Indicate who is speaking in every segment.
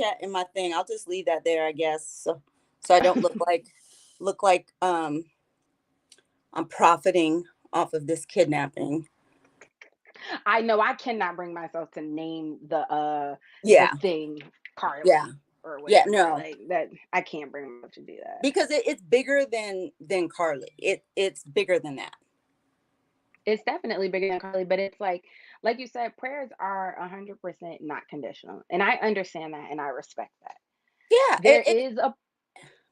Speaker 1: chat in my thing. I'll just leave that there, I guess, so I don't look like I'm profiting off of this kidnapping.
Speaker 2: I know I cannot bring myself to name the
Speaker 1: Yeah,
Speaker 2: thing
Speaker 1: yeah,
Speaker 2: Carly or
Speaker 1: yeah.
Speaker 2: whatever.
Speaker 1: No,
Speaker 2: Like that I can't bring myself to do that.
Speaker 1: because it's bigger than Carly. It's bigger than that.
Speaker 2: It's definitely bigger than Carly, but it's like you said, prayers are 100% not conditional. And I understand that and I respect that.
Speaker 1: Yeah.
Speaker 2: There is a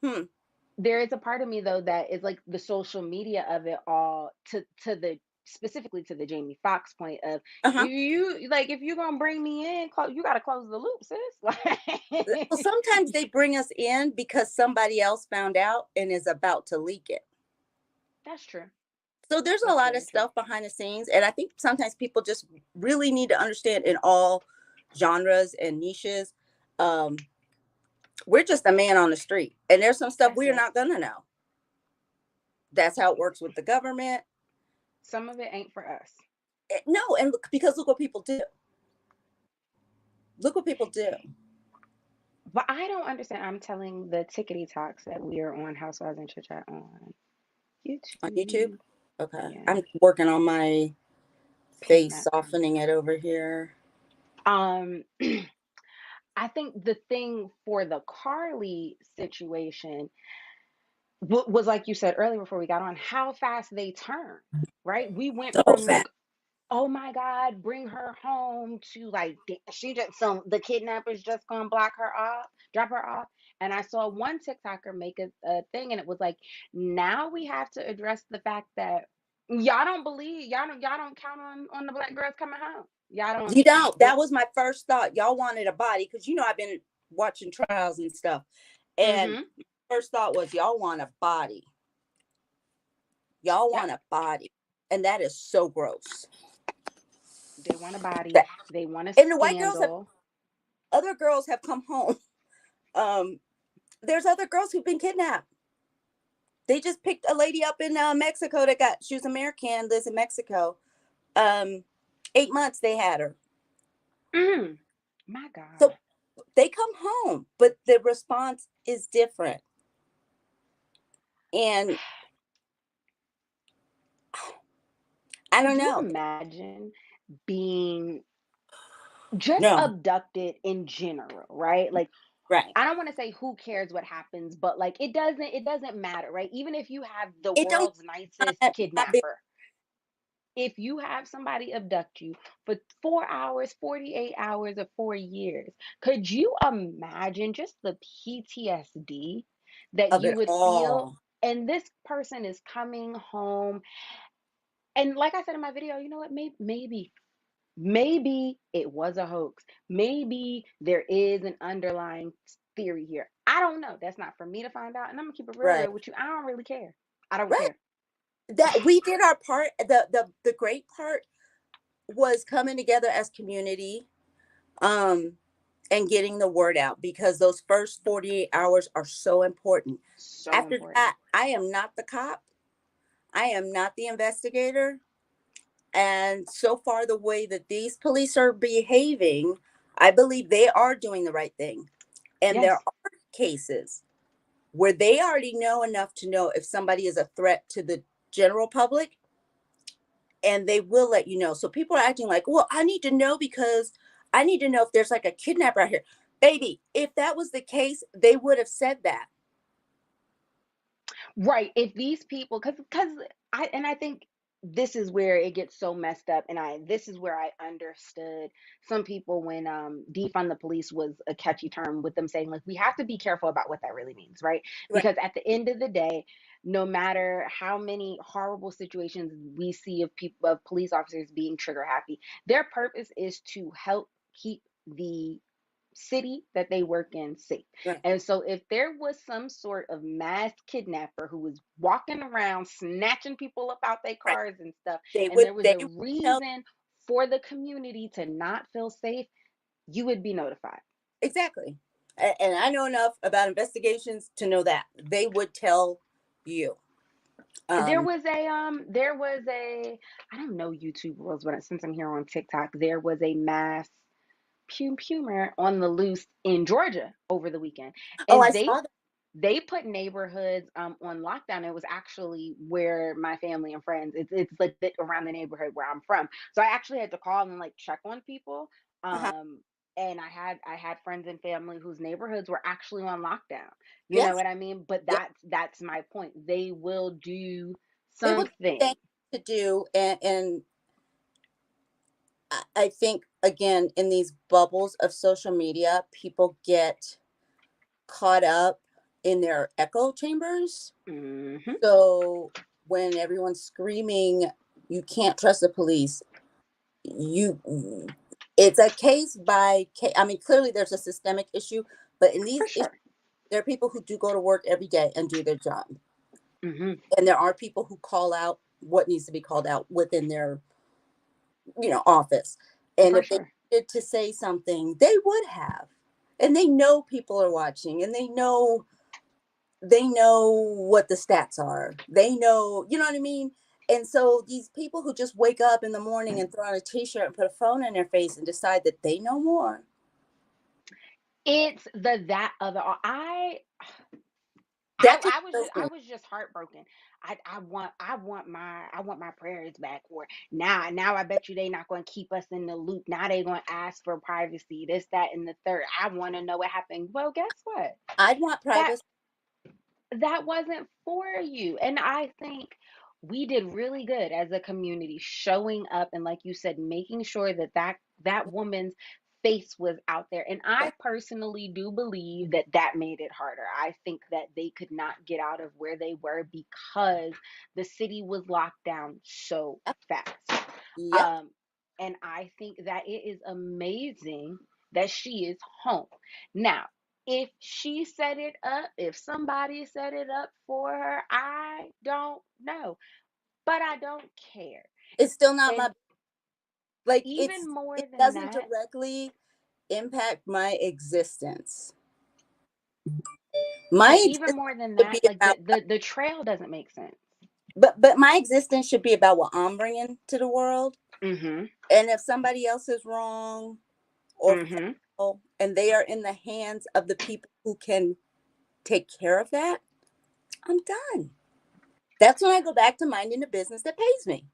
Speaker 1: Hmm.
Speaker 2: there is a part of me though that is like the social media of it all to the specifically to the Jamie Foxx point of
Speaker 1: Uh huh.
Speaker 2: you like if you're gonna bring me in, you gotta close the loop, sis.
Speaker 1: Well,
Speaker 2: Like
Speaker 1: sometimes they bring us in because somebody else found out and is about to leak it.
Speaker 2: that's true.
Speaker 1: So there's a
Speaker 2: That's
Speaker 1: lot of
Speaker 2: very true.
Speaker 1: stuff behind the scenes, and I think sometimes people just really need to understand in all genres and niches. Um, we're just a man on the street, and there's some stuff
Speaker 2: That's
Speaker 1: we're
Speaker 2: it.
Speaker 1: not gonna know. That's how it works with the government.
Speaker 2: Some of it ain't for us.
Speaker 1: No, and because look what people do. Look what people do
Speaker 2: But I don't understand. I'm telling the tickety talks that we are on Housewives and Chit Chat on
Speaker 1: on YouTube.
Speaker 2: YouTube.
Speaker 1: Okay,
Speaker 2: Yeah.
Speaker 1: I'm working on my face,
Speaker 2: Kidnap
Speaker 1: softening it
Speaker 2: content.
Speaker 1: over here.
Speaker 2: Um I think the thing for the Carly situation was like you said earlier before we got on, how fast they turn, right? We went
Speaker 1: So
Speaker 2: from
Speaker 1: fast.
Speaker 2: like, oh my God, bring her home to like, she just, so the kidnappers just gonna block her off, drop her off. And I saw one TikToker make a thing and it was like, now we have to address the fact that y'all don't count on the black girls coming home. Y'all don't,
Speaker 1: You don't.
Speaker 2: the,
Speaker 1: That was my first thought. Y'all wanted a body because I've been watching trials and stuff, and
Speaker 2: mm-hmm,
Speaker 1: first thought was y'all want a body. Y'all
Speaker 2: yep,
Speaker 1: want a body, and that is so gross.
Speaker 2: they want a body,
Speaker 1: That
Speaker 2: they want a
Speaker 1: and the white girls have
Speaker 2: scandal.
Speaker 1: other girls have come home. Um, there's other girls who've been kidnapped. They just picked a lady up in Mexico that got she was American, lives in Mexico. Um, 8 months they had her.
Speaker 2: Mm, my
Speaker 1: So
Speaker 2: God.
Speaker 1: they come home, but the response is different. And I don't
Speaker 2: Could you
Speaker 1: know.
Speaker 2: imagine being just
Speaker 1: No,
Speaker 2: abducted in general, right? Like
Speaker 1: right.
Speaker 2: I don't want to say who cares what happens, but like it doesn't matter, right? Even if you have the
Speaker 1: It don't
Speaker 2: world's nicest
Speaker 1: not be
Speaker 2: kidnapper, if you have somebody abduct you for 4 hours, 48 hours or 4 years, could you imagine just the PTSD that
Speaker 1: of
Speaker 2: you
Speaker 1: it
Speaker 2: would feel
Speaker 1: all.
Speaker 2: and this person is coming home and like I said in my video, you know what? Maybe it was a hoax. Maybe there is an underlying theory here. I don't know. That's not for me to find out. And I'm gonna keep it real,
Speaker 1: Right.
Speaker 2: real with you. I don't really care. I don't
Speaker 1: Right.
Speaker 2: care.
Speaker 1: That we did our part. The great part was coming together as community, um, and getting the word out because those first 48 hours are so important.
Speaker 2: So
Speaker 1: After
Speaker 2: important.
Speaker 1: that, I am not the cop. I am not the investigator. And so far, the way that these police are behaving, I believe they are doing the right thing. And there
Speaker 2: Yes.
Speaker 1: are cases where they already know enough to know if somebody is a threat to the general public, and they will let you know. So people are acting like, well, I need to know because I need to know if there's like a kidnapper out here. Baby, if that was the case, they would have said that.
Speaker 2: Right. If these people, because I think this is where it gets so messed up, and this is where I understood some people when defund the police was a catchy term with them saying like we have to be careful about what that really means, right?
Speaker 1: Right.
Speaker 2: Because at the end of the day, no matter how many horrible situations we see of people of police officers being trigger happy, their purpose is to help keep the city that they work in safe.
Speaker 1: Right.
Speaker 2: And so if there was some sort of mass kidnapper who was walking around snatching people up out their
Speaker 1: Right.
Speaker 2: cars and stuff,
Speaker 1: They
Speaker 2: and
Speaker 1: would
Speaker 2: there was
Speaker 1: they
Speaker 2: a
Speaker 1: would tell
Speaker 2: reason for the community to not feel safe, you would be notified.
Speaker 1: exactly. And I know enough about investigations to know that they would tell you. Um,
Speaker 2: There was a I don't know YouTube rules, but since I'm here on TikTok, there was a mass Pumer on the loose in Georgia over the weekend,
Speaker 1: Oh, I
Speaker 2: and
Speaker 1: saw that.
Speaker 2: they put neighborhoods on lockdown. It was actually where my family and friends. It's like around the neighborhood where I'm from. So I actually had to call and like check on people.
Speaker 1: Uh-huh.
Speaker 2: Um, and I had friends and family whose neighborhoods were actually on lockdown. You know
Speaker 1: Yes.
Speaker 2: what I mean? But
Speaker 1: Yeah.
Speaker 2: that's my point. They will do
Speaker 1: They will
Speaker 2: something.
Speaker 1: think to do, and I think again in these bubbles of social media, people get caught up in their echo chambers.
Speaker 2: Hmm.
Speaker 1: So when everyone's screaming, you can't trust the police. You, it's a case by case. I mean, clearly there's a systemic issue, but in these
Speaker 2: For
Speaker 1: issues,
Speaker 2: sure.
Speaker 1: there are people who do go to work every day and do their job,
Speaker 2: Hmm.
Speaker 1: and there are people who call out what needs to be called out within their, office. And
Speaker 2: For
Speaker 1: if they
Speaker 2: sure.
Speaker 1: needed to say something, they would have. And they know people are watching, and they know what the stats are. They know, you know what I mean? And so these people who just wake up in the morning and throw on a t-shirt and put a phone in their face and decide that they know more,
Speaker 2: It's the that other.
Speaker 1: that just kills
Speaker 2: I
Speaker 1: me.
Speaker 2: was just heartbroken. I want my prayers back. Or now I bet you they not going to keep us in the loop. Now they going to ask for privacy. This, that, and the third. I want to know what happened. Well, guess what?
Speaker 1: I'd want
Speaker 2: That
Speaker 1: privacy.
Speaker 2: that wasn't for you. And I think we did really good as a community showing up and, like you said, making sure that woman's face was out there. And
Speaker 1: Yeah,
Speaker 2: I personally do believe that made it harder. I think that they could not get out of where they were because the city was locked down so
Speaker 1: yep,
Speaker 2: fast.
Speaker 1: yep.
Speaker 2: um and I think that it is amazing that she is home now. If she set it up, if somebody set it up for her, I don't know, but I don't care.
Speaker 1: It's still not
Speaker 2: And
Speaker 1: my, like,
Speaker 2: even more
Speaker 1: it
Speaker 2: than
Speaker 1: doesn't
Speaker 2: that,
Speaker 1: directly impact my existence. My
Speaker 2: but even
Speaker 1: existence
Speaker 2: more than
Speaker 1: should
Speaker 2: that,
Speaker 1: be
Speaker 2: like
Speaker 1: about,
Speaker 2: the trail doesn't make sense.
Speaker 1: but my existence should be about what I'm bringing to the world.
Speaker 2: Mhm.
Speaker 1: And if somebody else is wrong or
Speaker 2: Mhm.
Speaker 1: foul and they are in the hands of the people who can take care of that, I'm done. That's when I go back to minding the business that pays me.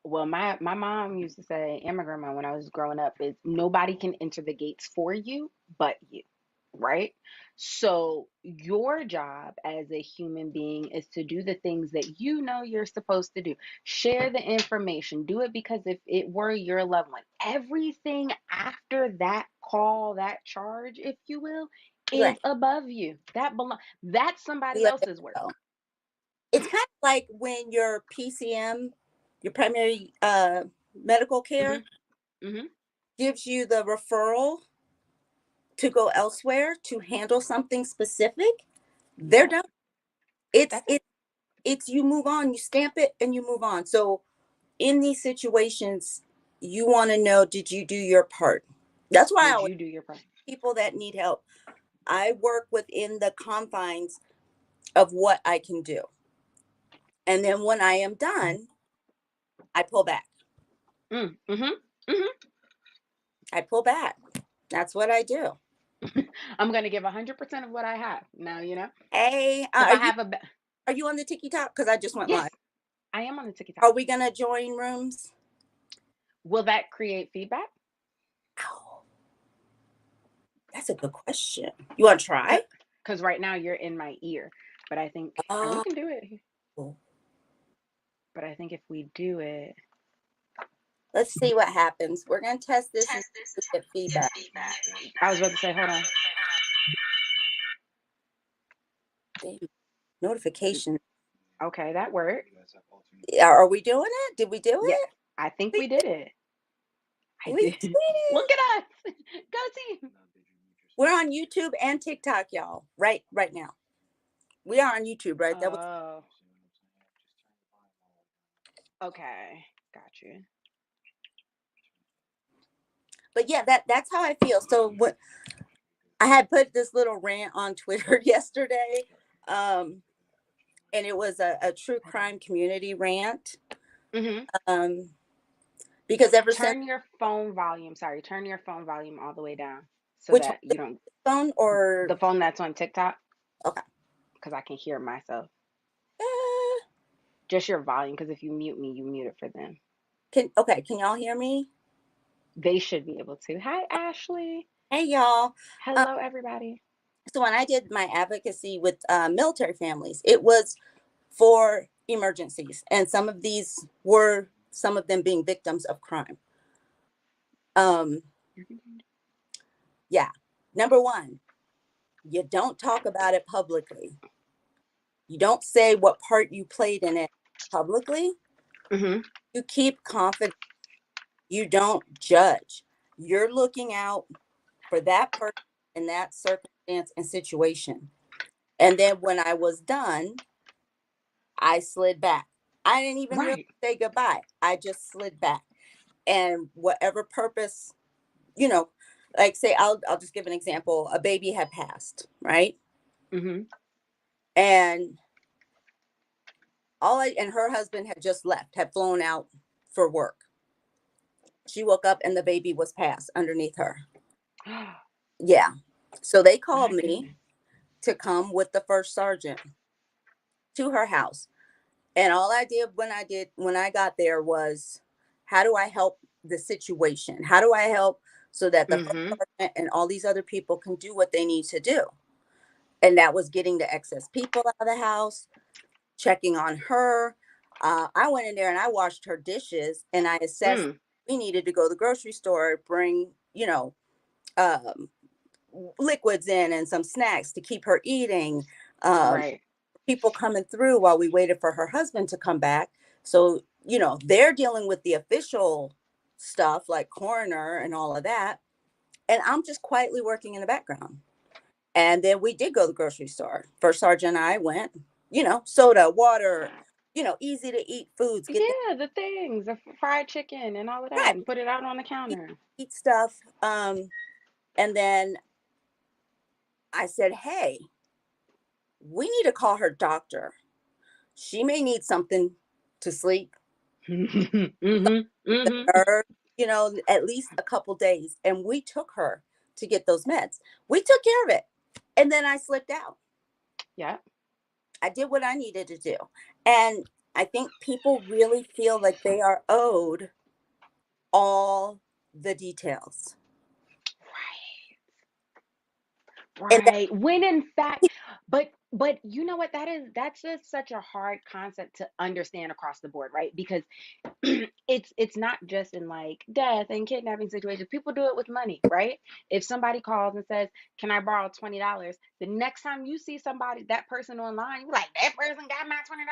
Speaker 2: Well, my mom used to say, and my grandma when I was growing up, is nobody can enter the gates for you but you, right? So your job as a human being is to do the things that you know you're supposed to do. Share the information. Do it because if it were your loved one, everything after that call, that charge, if you will, is
Speaker 1: Right.
Speaker 2: above you. That's
Speaker 1: You
Speaker 2: somebody
Speaker 1: let that
Speaker 2: else's work.
Speaker 1: go. It's kind of like when your PCM, your primary medical care,
Speaker 2: Mhm. Mhm.
Speaker 1: gives you the referral to go elsewhere to handle something specific. They're
Speaker 2: Yep.
Speaker 1: done. It's
Speaker 2: That's it.
Speaker 1: it it's you move on, you stamp it and you move on. So in these situations, you want to know, did you do your part? That's why I
Speaker 2: Did
Speaker 1: always
Speaker 2: you do your part?
Speaker 1: people that need help. I work within the confines of what I can do. And then when I am done, I pull back.
Speaker 2: Mm. Mhm. Mhm.
Speaker 1: I pull back. That's what I do.
Speaker 2: I'm gonna give 100% of what I have now.
Speaker 1: Hey,
Speaker 2: If
Speaker 1: are
Speaker 2: I
Speaker 1: you
Speaker 2: have
Speaker 1: are you on the TikTok? Because I just went
Speaker 2: yes,
Speaker 1: live.
Speaker 2: I am on the TikTok.
Speaker 1: Are we gonna join rooms?
Speaker 2: Will that create feedback?
Speaker 1: Oh, that's a good question. You want to try?
Speaker 2: Because right now you're in my ear, but I think, and we
Speaker 1: Oh,
Speaker 2: can do it. But I think if we do it,
Speaker 1: let's see what happens. We're gonna test this and see if we get feedback.
Speaker 2: I was about to say, hold on.
Speaker 1: Damn, notification.
Speaker 2: Okay, that worked.
Speaker 1: Are we doing it? Did we do
Speaker 2: Yeah,
Speaker 1: it?
Speaker 2: I think
Speaker 1: We
Speaker 2: we did it. I
Speaker 1: we
Speaker 2: did.
Speaker 1: did
Speaker 2: Look
Speaker 1: it.
Speaker 2: at us. Go team.
Speaker 1: We're on YouTube and TikTok, y'all. Right now. We are on YouTube, right? That was,
Speaker 2: Oh, okay. Got you.
Speaker 1: but yeah, that's how I feel. So what I had put this little rant on Twitter yesterday, um, and it was a true crime community rant,
Speaker 2: Mhm.
Speaker 1: um, because ever since,
Speaker 2: Turn your phone volume. Sorry, turn your phone volume all the way down so
Speaker 1: which
Speaker 2: that
Speaker 1: one,
Speaker 2: you don't.
Speaker 1: phone or
Speaker 2: The phone that's on TikTok,
Speaker 1: okay.
Speaker 2: because I can hear myself.
Speaker 1: Eh,
Speaker 2: Just your volume, because if you mute me, you mute it for them.
Speaker 1: can y'all hear me?
Speaker 2: They should be able to. Hi, Ashley.
Speaker 1: Hey y'all. Um,
Speaker 2: Hello, everybody.
Speaker 1: so when I did my advocacy with military families, it was for emergencies, and some of them being victims of crime. Um, yeah. Number one, you don't talk about it publicly. You don't say what part you played in it publicly.
Speaker 2: Mm-hmm.
Speaker 1: You keep confident. You don't judge. You're looking out for that person in that circumstance and situation. And then when I was done, I slid back. I didn't even really
Speaker 2: Right.
Speaker 1: say goodbye. I just slid back. And whatever purpose, you know, like say I'll just give an example. A baby had passed, right?
Speaker 2: Mm-hmm.
Speaker 1: And her husband had just left, had flown out for work. She woke up and the baby was passed underneath her. Yeah. So they called
Speaker 2: My
Speaker 1: me
Speaker 2: goodness.
Speaker 1: to come with the first sergeant to her house. And all I did when I got there was, how do I help the situation? How do I help so that the first
Speaker 2: Mm-hmm.
Speaker 1: sergeant and all these other people can do what they need to do? And that was getting the excess people out of the house, checking on her. I went in there and I washed her dishes and I assessed
Speaker 2: Mm.
Speaker 1: we needed to go to the grocery store, bring, um, liquids in and some snacks to keep her eating. Um,
Speaker 2: Right.
Speaker 1: People coming through while we waited for her husband to come back. So, they're dealing with the official stuff like coroner and all of that. And I'm just quietly working in the background. And then we did go to the grocery store. First Sergeant and I went, soda, water, easy to eat foods, get the
Speaker 2: Yeah, the things, the fried chicken and all of that,
Speaker 1: right,
Speaker 2: and put it out on the
Speaker 1: eat,
Speaker 2: counter.
Speaker 1: eat stuff. And then I said, hey, we need to call her doctor. She may need something to sleep,
Speaker 2: Mm-hmm. Mm-hmm.
Speaker 1: nerve, at least a couple days. And we took her to get those meds. We took care of it. And then I slipped out.
Speaker 2: Yeah.
Speaker 1: I did what I needed to do. And I think people really feel like they are owed all the details. And that
Speaker 2: Right. When in fact, but you know what that's just such a hard concept to understand across the board, right? Because it's not just in like death and kidnapping situations. People do it with money, right? If somebody calls and says, "Can I borrow $20?" The next time you see somebody, that person online, you're like, "That person got my $20."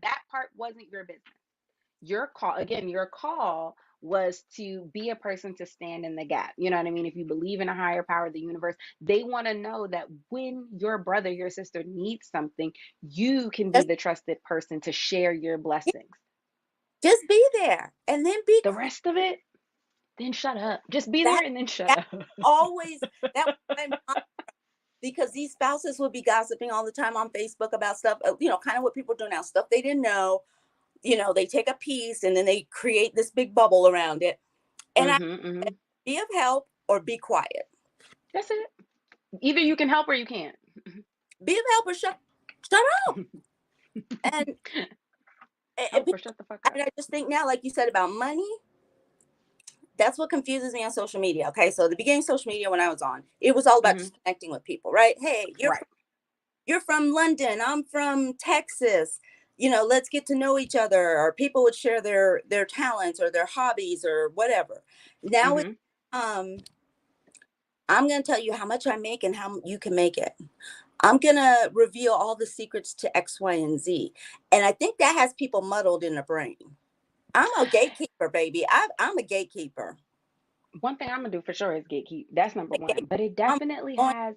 Speaker 2: That part wasn't your business. Your call, again, your call was to be a person to stand in the gap. You know what I mean? If you believe in a higher power, the universe, they want to know that when your brother, your sister needs something, you can be
Speaker 1: just,
Speaker 2: the trusted person to share your blessings.
Speaker 1: just be there and then be
Speaker 2: The rest of it, then shut up. Just be
Speaker 1: that
Speaker 2: there and then shut
Speaker 1: that
Speaker 2: up.
Speaker 1: always that was my mom, because these spouses would be gossiping all the time on Facebook about stuff, kind of what people do now, stuff they didn't know. They take a piece and then they create this big bubble around it. And I
Speaker 2: Mm-hmm, mm-hmm.
Speaker 1: said, be of help or be quiet.
Speaker 2: That's it. Either you can help or you can't.
Speaker 1: Be of help or shut up. And, and
Speaker 2: Help or shut the fuck up.
Speaker 1: I just think now, like you said about money, that's what confuses me on social media. Okay, so the beginning of social media when I was on, it was all about
Speaker 2: Mm-hmm.
Speaker 1: just connecting with people, right? Hey,
Speaker 2: Right.
Speaker 1: you're from London, I'm from Texas. Let's get to know each other. Or people would share their talents or their hobbies or whatever. Now it's
Speaker 2: Mm-hmm.
Speaker 1: um I'm going to tell you how much I make and how you can make it. I'm going to reveal all the secrets to X, Y, and Z. And I think that has people muddled in the brain. I'm a gatekeeper, baby. I'm a gatekeeper.
Speaker 2: One thing I'm gonna do for sure is gatekeep. That's number
Speaker 1: I'm a
Speaker 2: one.
Speaker 1: gatekeeper.
Speaker 2: But it
Speaker 1: I'm
Speaker 2: definitely
Speaker 1: on.
Speaker 2: has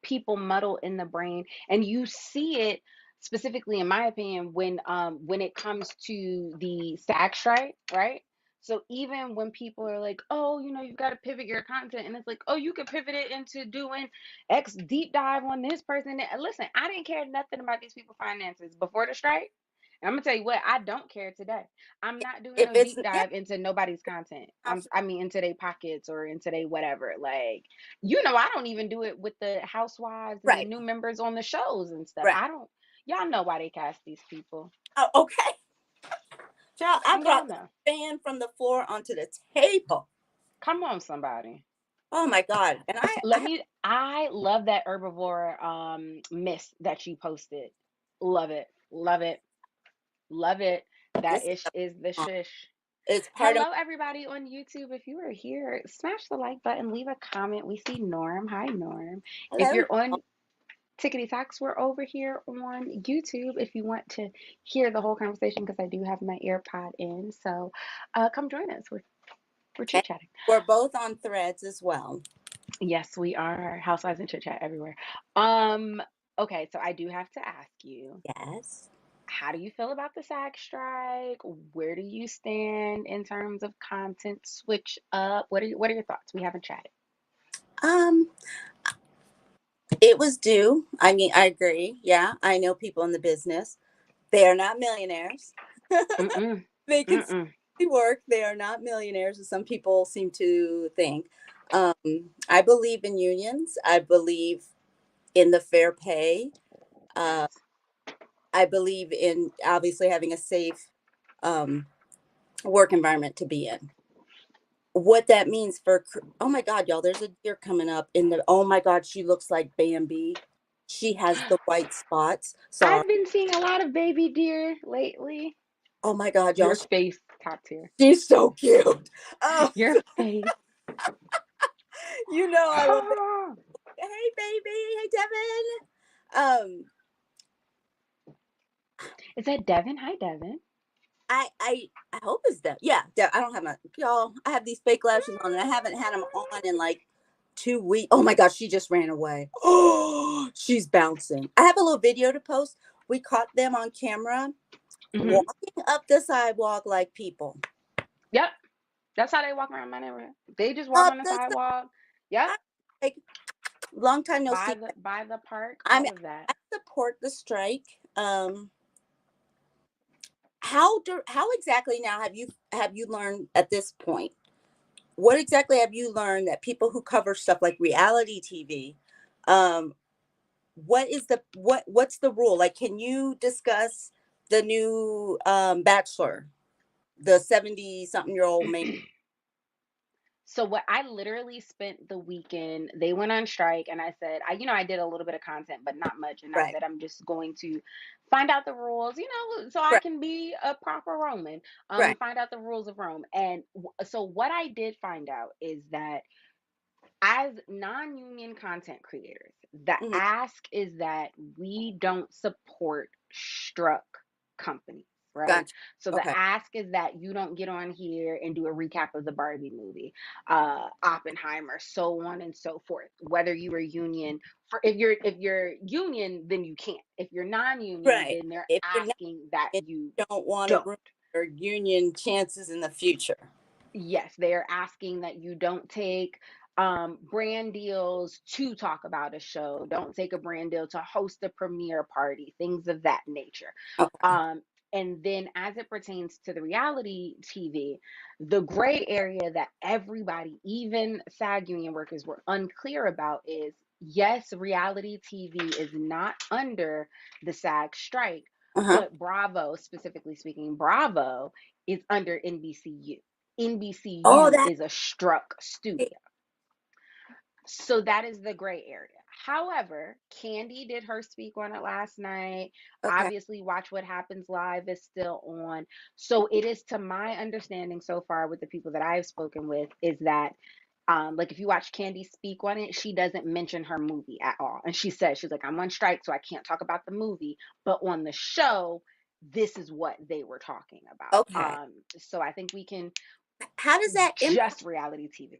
Speaker 2: people muddle in the brain, and you see it specifically, in my opinion, when it comes to the SAG strike, right? So even when people are like, oh, you've got to pivot your content, and it's like, oh, you could pivot it into doing X deep dive on this person. And listen, I didn't care nothing about these people's finances before the strike. I'm gonna tell you what, I don't care today. I'm not doing
Speaker 1: If
Speaker 2: no
Speaker 1: it's
Speaker 2: deep
Speaker 1: yeah,
Speaker 2: dive into nobody's content.
Speaker 1: absolutely
Speaker 2: I mean, into their pockets or into their whatever. Like, you know, I don't even do it with the housewives and the
Speaker 1: right,
Speaker 2: new members on the shows and stuff.
Speaker 1: right.
Speaker 2: I don't. Y'all know why they cast these people.
Speaker 1: Oh, okay. Child, I
Speaker 2: Y'all
Speaker 1: brought the
Speaker 2: know.
Speaker 1: fan from the floor onto the table.
Speaker 2: Come on, somebody.
Speaker 1: Oh my God. And I
Speaker 2: I love that herbivore miss that you posted. Love it. Love it. Love it. That
Speaker 1: this is
Speaker 2: ish is the
Speaker 1: a,
Speaker 2: shish.
Speaker 1: it's part of
Speaker 2: Hello, everybody on YouTube. If you are here, smash the like button, leave a comment. We see Norm. Hi, Norm. If
Speaker 1: hello.
Speaker 2: you're on Tickety Talks, we're over here on YouTube if you want to hear the whole conversation because I do have my AirPod in. So come join us. We're
Speaker 1: And
Speaker 2: chit chatting.
Speaker 1: we're both on threads as well.
Speaker 2: Yes, we are. Housewives and chit chat everywhere. Um, okay, so I do have to ask you,
Speaker 1: Yes.
Speaker 2: how do you feel about the SAG strike? Where do you stand in terms of content switch up? What are your thoughts? We haven't chatted.
Speaker 1: Um, it was due. I mean, I agree. Yeah, I know people in the business. They are not millionaires.
Speaker 2: Mm-mm.
Speaker 1: They can
Speaker 2: Mm-mm.
Speaker 1: work. They are not millionaires, as some people seem to think. Um, I believe in unions. I believe in the fair pay. Uh,
Speaker 2: Yes.
Speaker 1: I believe in obviously having a safe um, work environment to be in. What that means for, oh my God, y'all, there's a deer coming up in the, oh my God, she looks like Bambi. She has the white spots. Sorry.
Speaker 2: I've been seeing a lot of baby deer lately.
Speaker 1: Oh my God, y'all,
Speaker 2: Your face, top tier.
Speaker 1: she's so cute. Oh,
Speaker 2: Your face.
Speaker 1: you know I love that. Hey, baby. Hey, Devin.
Speaker 2: Is that Devin? Hi, Devin.
Speaker 1: I hope it's that. Yeah, I don't have my y'all. I have these fake lashes on, and I haven't had them on in like 2 weeks. Oh my gosh, she just ran away. Oh, she's bouncing. I have a little video to post. We caught them on camera
Speaker 2: Hmm.
Speaker 1: walking up the sidewalk like people.
Speaker 2: Yep. That's how they walk around my neighborhood. They just walk
Speaker 1: Up
Speaker 2: on the
Speaker 1: the
Speaker 2: sidewalk. Yep.
Speaker 1: side, like long time no see.
Speaker 2: By the park,
Speaker 1: I'm
Speaker 2: all of that.
Speaker 1: I support the strike. How exactly now have you learned at this point? What exactly have you learned that people who cover stuff like reality TV, um, what's the rule? Like, can you discuss the new Bachelor, the 70 something year old man?
Speaker 2: So what I literally spent the weekend, they went on strike and I said, I did a little bit of content, but not much. And I
Speaker 1: Right,
Speaker 2: said, I'm just going to find out the rules, so I
Speaker 1: right,
Speaker 2: can be a proper Roman,
Speaker 1: right.
Speaker 2: and find out the rules of Rome. And so what I did find out is that as non-union content creators, the
Speaker 1: Hmm.
Speaker 2: ask is that we don't support struck companies, right?
Speaker 1: Gotcha.
Speaker 2: So the
Speaker 1: Okay.
Speaker 2: ask is that you don't get on here and do a recap of the Barbie movie, Oppenheimer, so on and so forth. Whether you are union, for if you're union, then you can't. If you're non-union,
Speaker 1: Right.
Speaker 2: then they're
Speaker 1: If you're not,
Speaker 2: asking that
Speaker 1: if
Speaker 2: you
Speaker 1: you don't want to
Speaker 2: don't.
Speaker 1: ruin your union chances in the future.
Speaker 2: Yes, they're asking that you don't take brand deals to talk about a show. Don't take a brand deal to host a premiere party, things of that nature.
Speaker 1: Okay.
Speaker 2: Um, and then, as it pertains to the reality TV, the gray area that everybody, even SAG union workers, were unclear about is yes, reality TV is not under the SAG strike,
Speaker 1: Uh-huh.
Speaker 2: but Bravo, specifically speaking, Bravo is under NBCU.
Speaker 1: Oh,
Speaker 2: NBCU
Speaker 1: that.
Speaker 2: is a struck studio. So that is the gray area. However, Candy did her speak on it last night.
Speaker 1: Okay.
Speaker 2: Obviously, Watch What Happens Live is still on. So it is, to my understanding so far with the people that I've spoken with, is that like if you watch Candy speak on it, she doesn't mention her movie at all. And she says, she's like, I'm on strike, so I can't talk about the movie. But on the show, this is what they were talking about.
Speaker 1: Okay.
Speaker 2: So I think we can
Speaker 1: How does that impact
Speaker 2: just reality TV.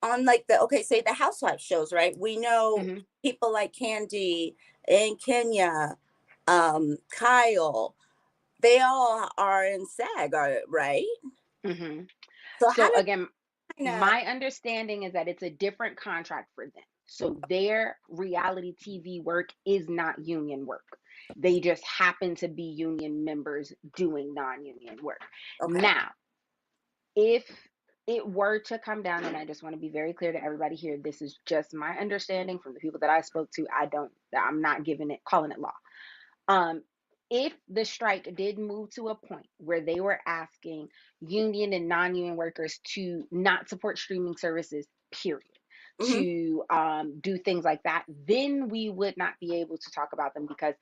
Speaker 1: on like the okay, say the housewife shows, right? We know
Speaker 2: Hmm.
Speaker 1: people like Candy and Kenya, Kyle, they all are in SAG, right?
Speaker 2: Hmm.
Speaker 1: So how
Speaker 2: So
Speaker 1: does
Speaker 2: again,
Speaker 1: kind of
Speaker 2: my understanding is that it's a different contract for them. So their reality TV work is not union work. They just happen to be union members doing non-union work.
Speaker 1: Okay.
Speaker 2: Now, if it were to come down, and I just want to be very clear to everybody here, this is just my understanding from the people that I spoke to. I'm not giving it, calling it law. Um, if the strike did move to a point where they were asking union and non-union workers to not support streaming services, period,
Speaker 1: Hmm.
Speaker 2: to do things like that, then we would not be able to talk about them because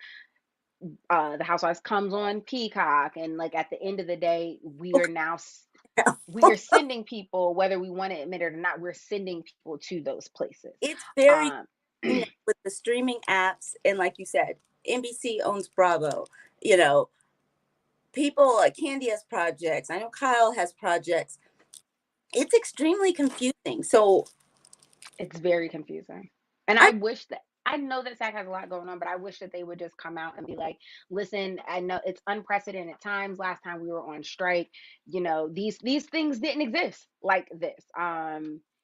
Speaker 2: the Housewives comes on Peacock, and like at the end of the day, we are now we are sending people, whether we want to admit it or not, we're sending people to those places.
Speaker 1: It's very,
Speaker 2: Um,
Speaker 1: with the streaming apps, and like you said, NBC owns Bravo. You know, people like Candy has projects. I know Kyle has projects. It's extremely confusing. So
Speaker 2: it's very confusing. And
Speaker 1: I
Speaker 2: I wish that I know that SAG has a lot going on, but I wish that they would just come out and be like, listen, I know it's unprecedented times. Last time we were on strike, these things didn't exist like this.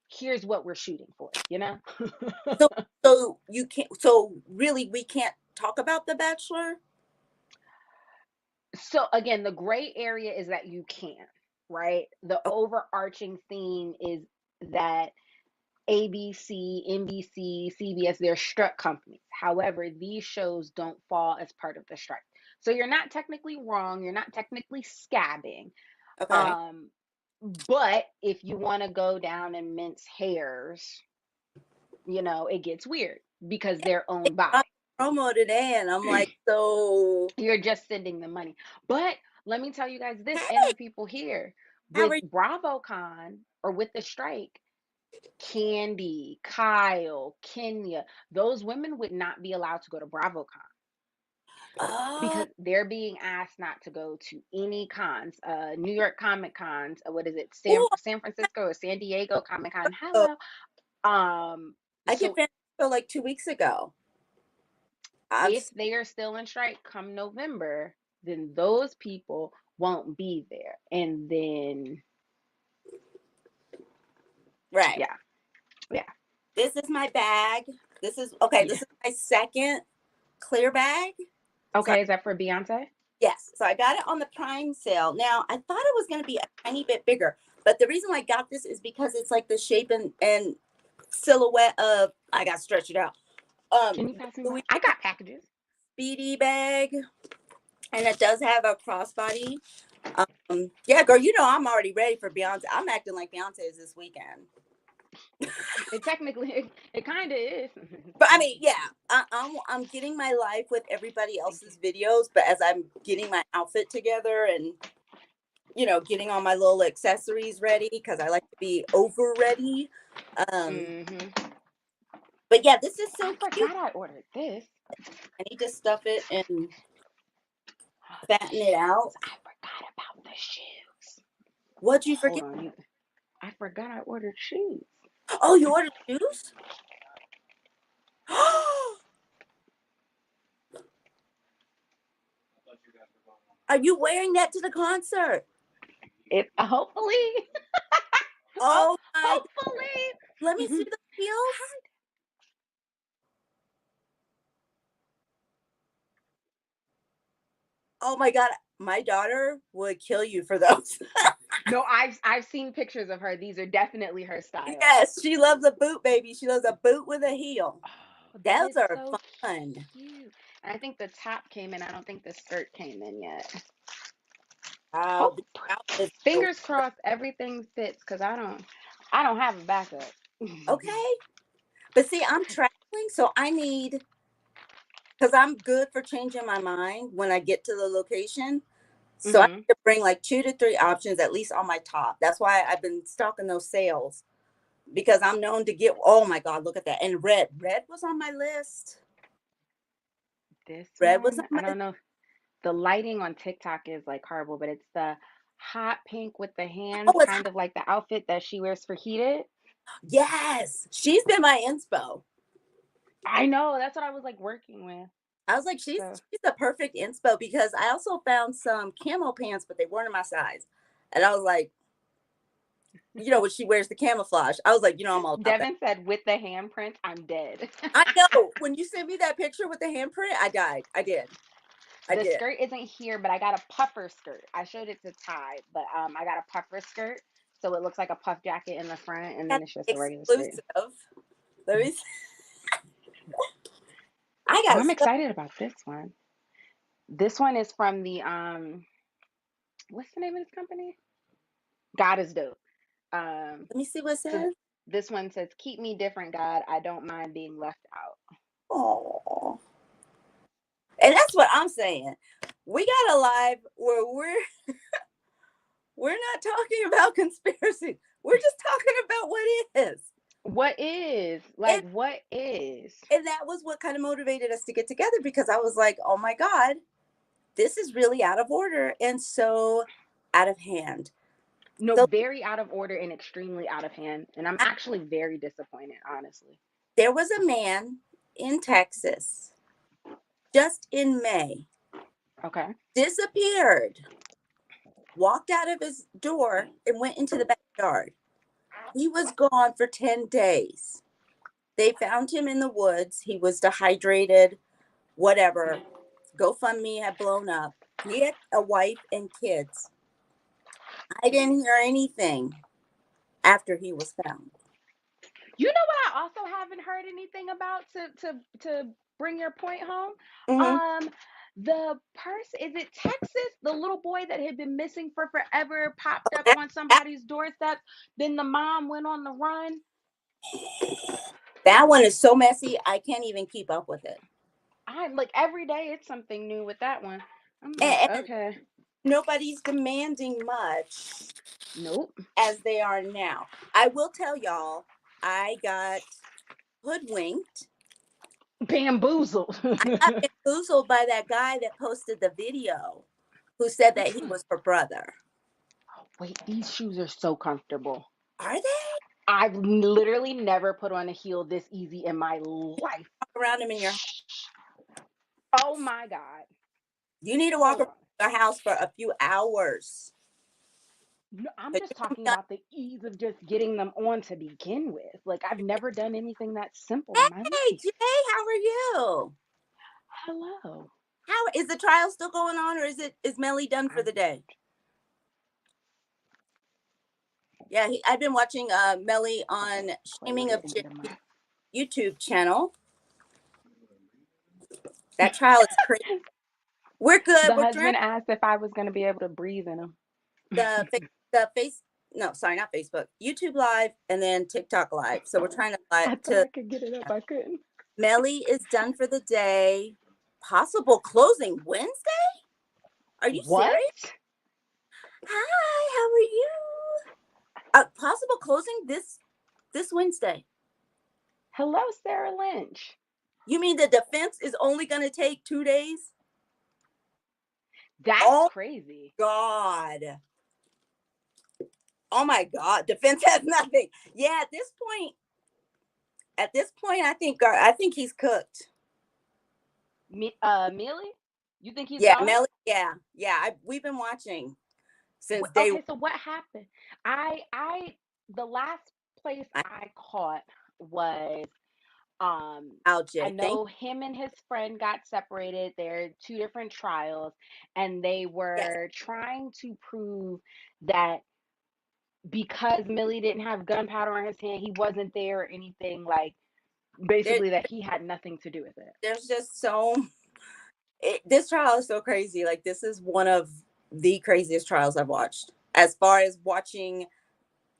Speaker 2: Here's what we're shooting for, you know?
Speaker 1: so so you can't. So really, we can't talk about The Bachelor.
Speaker 2: So again, the gray area is that you can, right? The
Speaker 1: Oh,
Speaker 2: overarching theme is that ABC, NBC, CBS, they're struck companies. However, these shows don't fall as part of the strike. So you're not technically wrong, you're not technically scabbing.
Speaker 1: okay.
Speaker 2: Um, but if you want to go down and mince hairs, it gets weird because they're owned by.
Speaker 1: I promo today, and I'm like, so
Speaker 2: You're just sending them money. But let me tell you guys this and
Speaker 1: hey,
Speaker 2: the people here
Speaker 1: how
Speaker 2: with
Speaker 1: are you?
Speaker 2: BravoCon or with the strike, Candy, Kyle, Kenya, those women would not be allowed to go to BravoCon
Speaker 1: Oh,
Speaker 2: because they're being asked not to go to any cons, New York Comic Cons, what is it,
Speaker 1: ooh,
Speaker 2: San Francisco or San Diego Comic Con.
Speaker 1: oh,
Speaker 2: Hello.
Speaker 1: I get
Speaker 2: So
Speaker 1: finished for like 2 weeks ago. I've
Speaker 2: if they are still in strike come November, then those people won't be there. And then,
Speaker 1: right.
Speaker 2: yeah, yeah,
Speaker 1: This is my bag. This is okay.
Speaker 2: yeah.
Speaker 1: This is my second clear bag. So
Speaker 2: Okay, is that for Beyonce?
Speaker 1: yes, so I got it on the Prime sale. Now I thought it was going to be a tiny bit bigger, but the reason why I got this is because it's like the shape and silhouette of. I got to stretch it out.
Speaker 2: Can you pass me my?
Speaker 1: Louis
Speaker 2: I got packages.
Speaker 1: Speedy bag, and it does have a crossbody. Yeah, girl, I'm already ready for Beyonce. I'm acting like Beyonce is this weekend.
Speaker 2: It technically, it kind of is.
Speaker 1: But I mean, yeah, I'm getting my life with everybody
Speaker 2: Thank you.
Speaker 1: else's videos, but as I'm getting my outfit together and getting all my little accessories ready because I like to be over ready. Um,
Speaker 2: Hmm.
Speaker 1: but yeah, this is
Speaker 2: I
Speaker 1: so cute.
Speaker 2: forgot I ordered this.
Speaker 1: I need to stuff it and
Speaker 2: Oh, the
Speaker 1: fatten it
Speaker 2: shoes.
Speaker 1: out.
Speaker 2: I forgot about the shoes.
Speaker 1: What'd you
Speaker 2: Hold
Speaker 1: forget?
Speaker 2: on. I forgot I ordered shoes.
Speaker 1: Oh, you ordered shoes? Are you wearing that to the concert?
Speaker 2: It hopefully. Oh,
Speaker 1: Oh my! Let me see
Speaker 2: hopefully.
Speaker 1: the heels. Oh my god, my daughter would kill you for those.
Speaker 2: No, I've seen pictures of her. These are definitely her style.
Speaker 1: Yes, she loves a boot, baby. She loves a boot with a heel.
Speaker 2: Oh, that
Speaker 1: Those
Speaker 2: is
Speaker 1: are
Speaker 2: so
Speaker 1: fun.
Speaker 2: cute. And I think the top came in. I don't think the skirt came in yet.
Speaker 1: Wow,
Speaker 2: Hope
Speaker 1: the outfits are
Speaker 2: fingers crossed everything fits because I don't have a backup.
Speaker 1: okay. But see, I'm traveling, so I need because I'm good for changing my mind when I get to the location. So I
Speaker 2: Hmm.
Speaker 1: need to bring like 2 to 3 options at least on my top. That's why I've been stalking those sales because I'm known to get. Oh my God, look at that! And red, red was on my list.
Speaker 2: This
Speaker 1: Red was
Speaker 2: one,
Speaker 1: on
Speaker 2: I
Speaker 1: my.
Speaker 2: don't know. The lighting on TikTok is like horrible, but it's the hot pink with the
Speaker 1: Oh,
Speaker 2: hands,
Speaker 1: it's
Speaker 2: kind of like the outfit that she wears for Heated.
Speaker 1: yes. She's been my inspo.
Speaker 2: I know, that's what I was like working with.
Speaker 1: I was like, she's
Speaker 2: So
Speaker 1: she's a perfect inspo because I also found some camo pants, but they weren't in my size, and I was like, when she wears the camouflage. I was like, I'm all about that.
Speaker 2: Devin said, with the handprints, I'm dead.
Speaker 1: I know. When you sent me that picture with the handprint, I died. I did. I
Speaker 2: The
Speaker 1: did.
Speaker 2: skirt isn't here, but I got a puffer skirt. I showed it to Ty, but I got a puffer skirt, so it looks like a puff jacket in the front, and then
Speaker 1: Got
Speaker 2: it's just a regular skirt.
Speaker 1: exclusive. Let me. I
Speaker 2: Oh,
Speaker 1: got
Speaker 2: I'm
Speaker 1: so.
Speaker 2: excited about this one. This one is from the what's the name of this company? God is dope. Um,
Speaker 1: Let me see what it
Speaker 2: so
Speaker 1: says.
Speaker 2: this one says, "Keep me different, God. I don't mind being left out."
Speaker 1: Oh, and that's what I'm saying. We got a live where we're not talking about conspiracy. We're just talking about what is.
Speaker 2: What is
Speaker 1: And
Speaker 2: like what is?
Speaker 1: and that was what kind of motivated us to get together because I was like, oh my God, this is really out of order and so out of hand.
Speaker 2: No,
Speaker 1: So
Speaker 2: very out of order and extremely out of hand, and I'm
Speaker 1: I,
Speaker 2: actually very disappointed, honestly.
Speaker 1: there was a man in Texas just in May,
Speaker 2: Okay.
Speaker 1: disappeared, walked out of his door and went into the backyard. He was gone for 10 days. They found him in the woods. He was dehydrated, whatever. GoFundMe had blown up. He had a wife and kids. I didn't hear anything after he was found.
Speaker 2: You know what I also haven't heard anything about to bring your point home?
Speaker 1: Mm-hmm.
Speaker 2: Um the person, is it Texas? The little boy that had been missing for forever popped up
Speaker 1: That,
Speaker 2: on
Speaker 1: that,
Speaker 2: somebody's doorstep. Then the mom went on the run.
Speaker 1: that one is so messy, I can't even keep up with it.
Speaker 2: I'm like every day it's something new with that one. I'm like,
Speaker 1: And
Speaker 2: okay.
Speaker 1: nobody's demanding much
Speaker 2: Nope.
Speaker 1: as they are now. I will tell y'all, I got hoodwinked.
Speaker 2: Bamboozled.
Speaker 1: I got bamboozled by that guy that posted the video who said that
Speaker 2: Which
Speaker 1: he
Speaker 2: one?
Speaker 1: was her brother.
Speaker 2: Wait, these shoes are so comfortable.
Speaker 1: Are they?
Speaker 2: I've literally never put on a heel this easy in my life.
Speaker 1: Walk around him in your.
Speaker 2: Oh my God.
Speaker 1: You need to walk
Speaker 2: Hold
Speaker 1: around
Speaker 2: on.
Speaker 1: your house for a few hours.
Speaker 2: No, I'm
Speaker 1: 'Cause
Speaker 2: just
Speaker 1: you
Speaker 2: talking
Speaker 1: can-
Speaker 2: about the ease of just getting them on to begin with. Like, I've never done anything that simple in my
Speaker 1: Hey,
Speaker 2: life.
Speaker 1: Jay, how are you?
Speaker 2: Hello.
Speaker 1: How is the trial still going on, or is Melly done for
Speaker 2: I'm
Speaker 1: the day? Yeah, I've been watching Melly on
Speaker 2: play with
Speaker 1: Shaming
Speaker 2: it
Speaker 1: of
Speaker 2: and
Speaker 1: Jay
Speaker 2: get them up.
Speaker 1: YouTube channel. That trial is crazy. We're good.
Speaker 2: The
Speaker 1: We're trying
Speaker 2: husband asked if I was going to be able to breathe in them.
Speaker 1: the face. No, sorry, not Facebook. YouTube Live and then TikTok Live. So we're trying to
Speaker 2: I thought I could get it up. I couldn't.
Speaker 1: Melly is done for the day. Possible closing Wednesday? Are you
Speaker 2: What?
Speaker 1: serious? Hi, how are you? Possible closing this Wednesday.
Speaker 2: Hello, Sarah Lynch.
Speaker 1: You mean the defense is only going to take 2 days?
Speaker 2: That's
Speaker 1: Oh
Speaker 2: crazy.
Speaker 1: God. Oh my God. Defense has nothing. Yeah, at this point, I think he's cooked.
Speaker 2: Millie? You think he's
Speaker 1: Yeah,
Speaker 2: gone?
Speaker 1: Melly. Yeah. We've been watching since day one.
Speaker 2: Okay, so what happened? The last place I caught was um I
Speaker 1: Jay. Thank
Speaker 2: know him and his friend got separated. They're two different trials, and they
Speaker 1: yes.
Speaker 2: were trying to prove that because Millie didn't have gunpowder on his hand, he wasn't there or anything, like
Speaker 1: There,
Speaker 2: basically that he had nothing to do with it.
Speaker 1: there's just this trial is so crazy. Like this is one of the craziest trials I've watched. As far as watching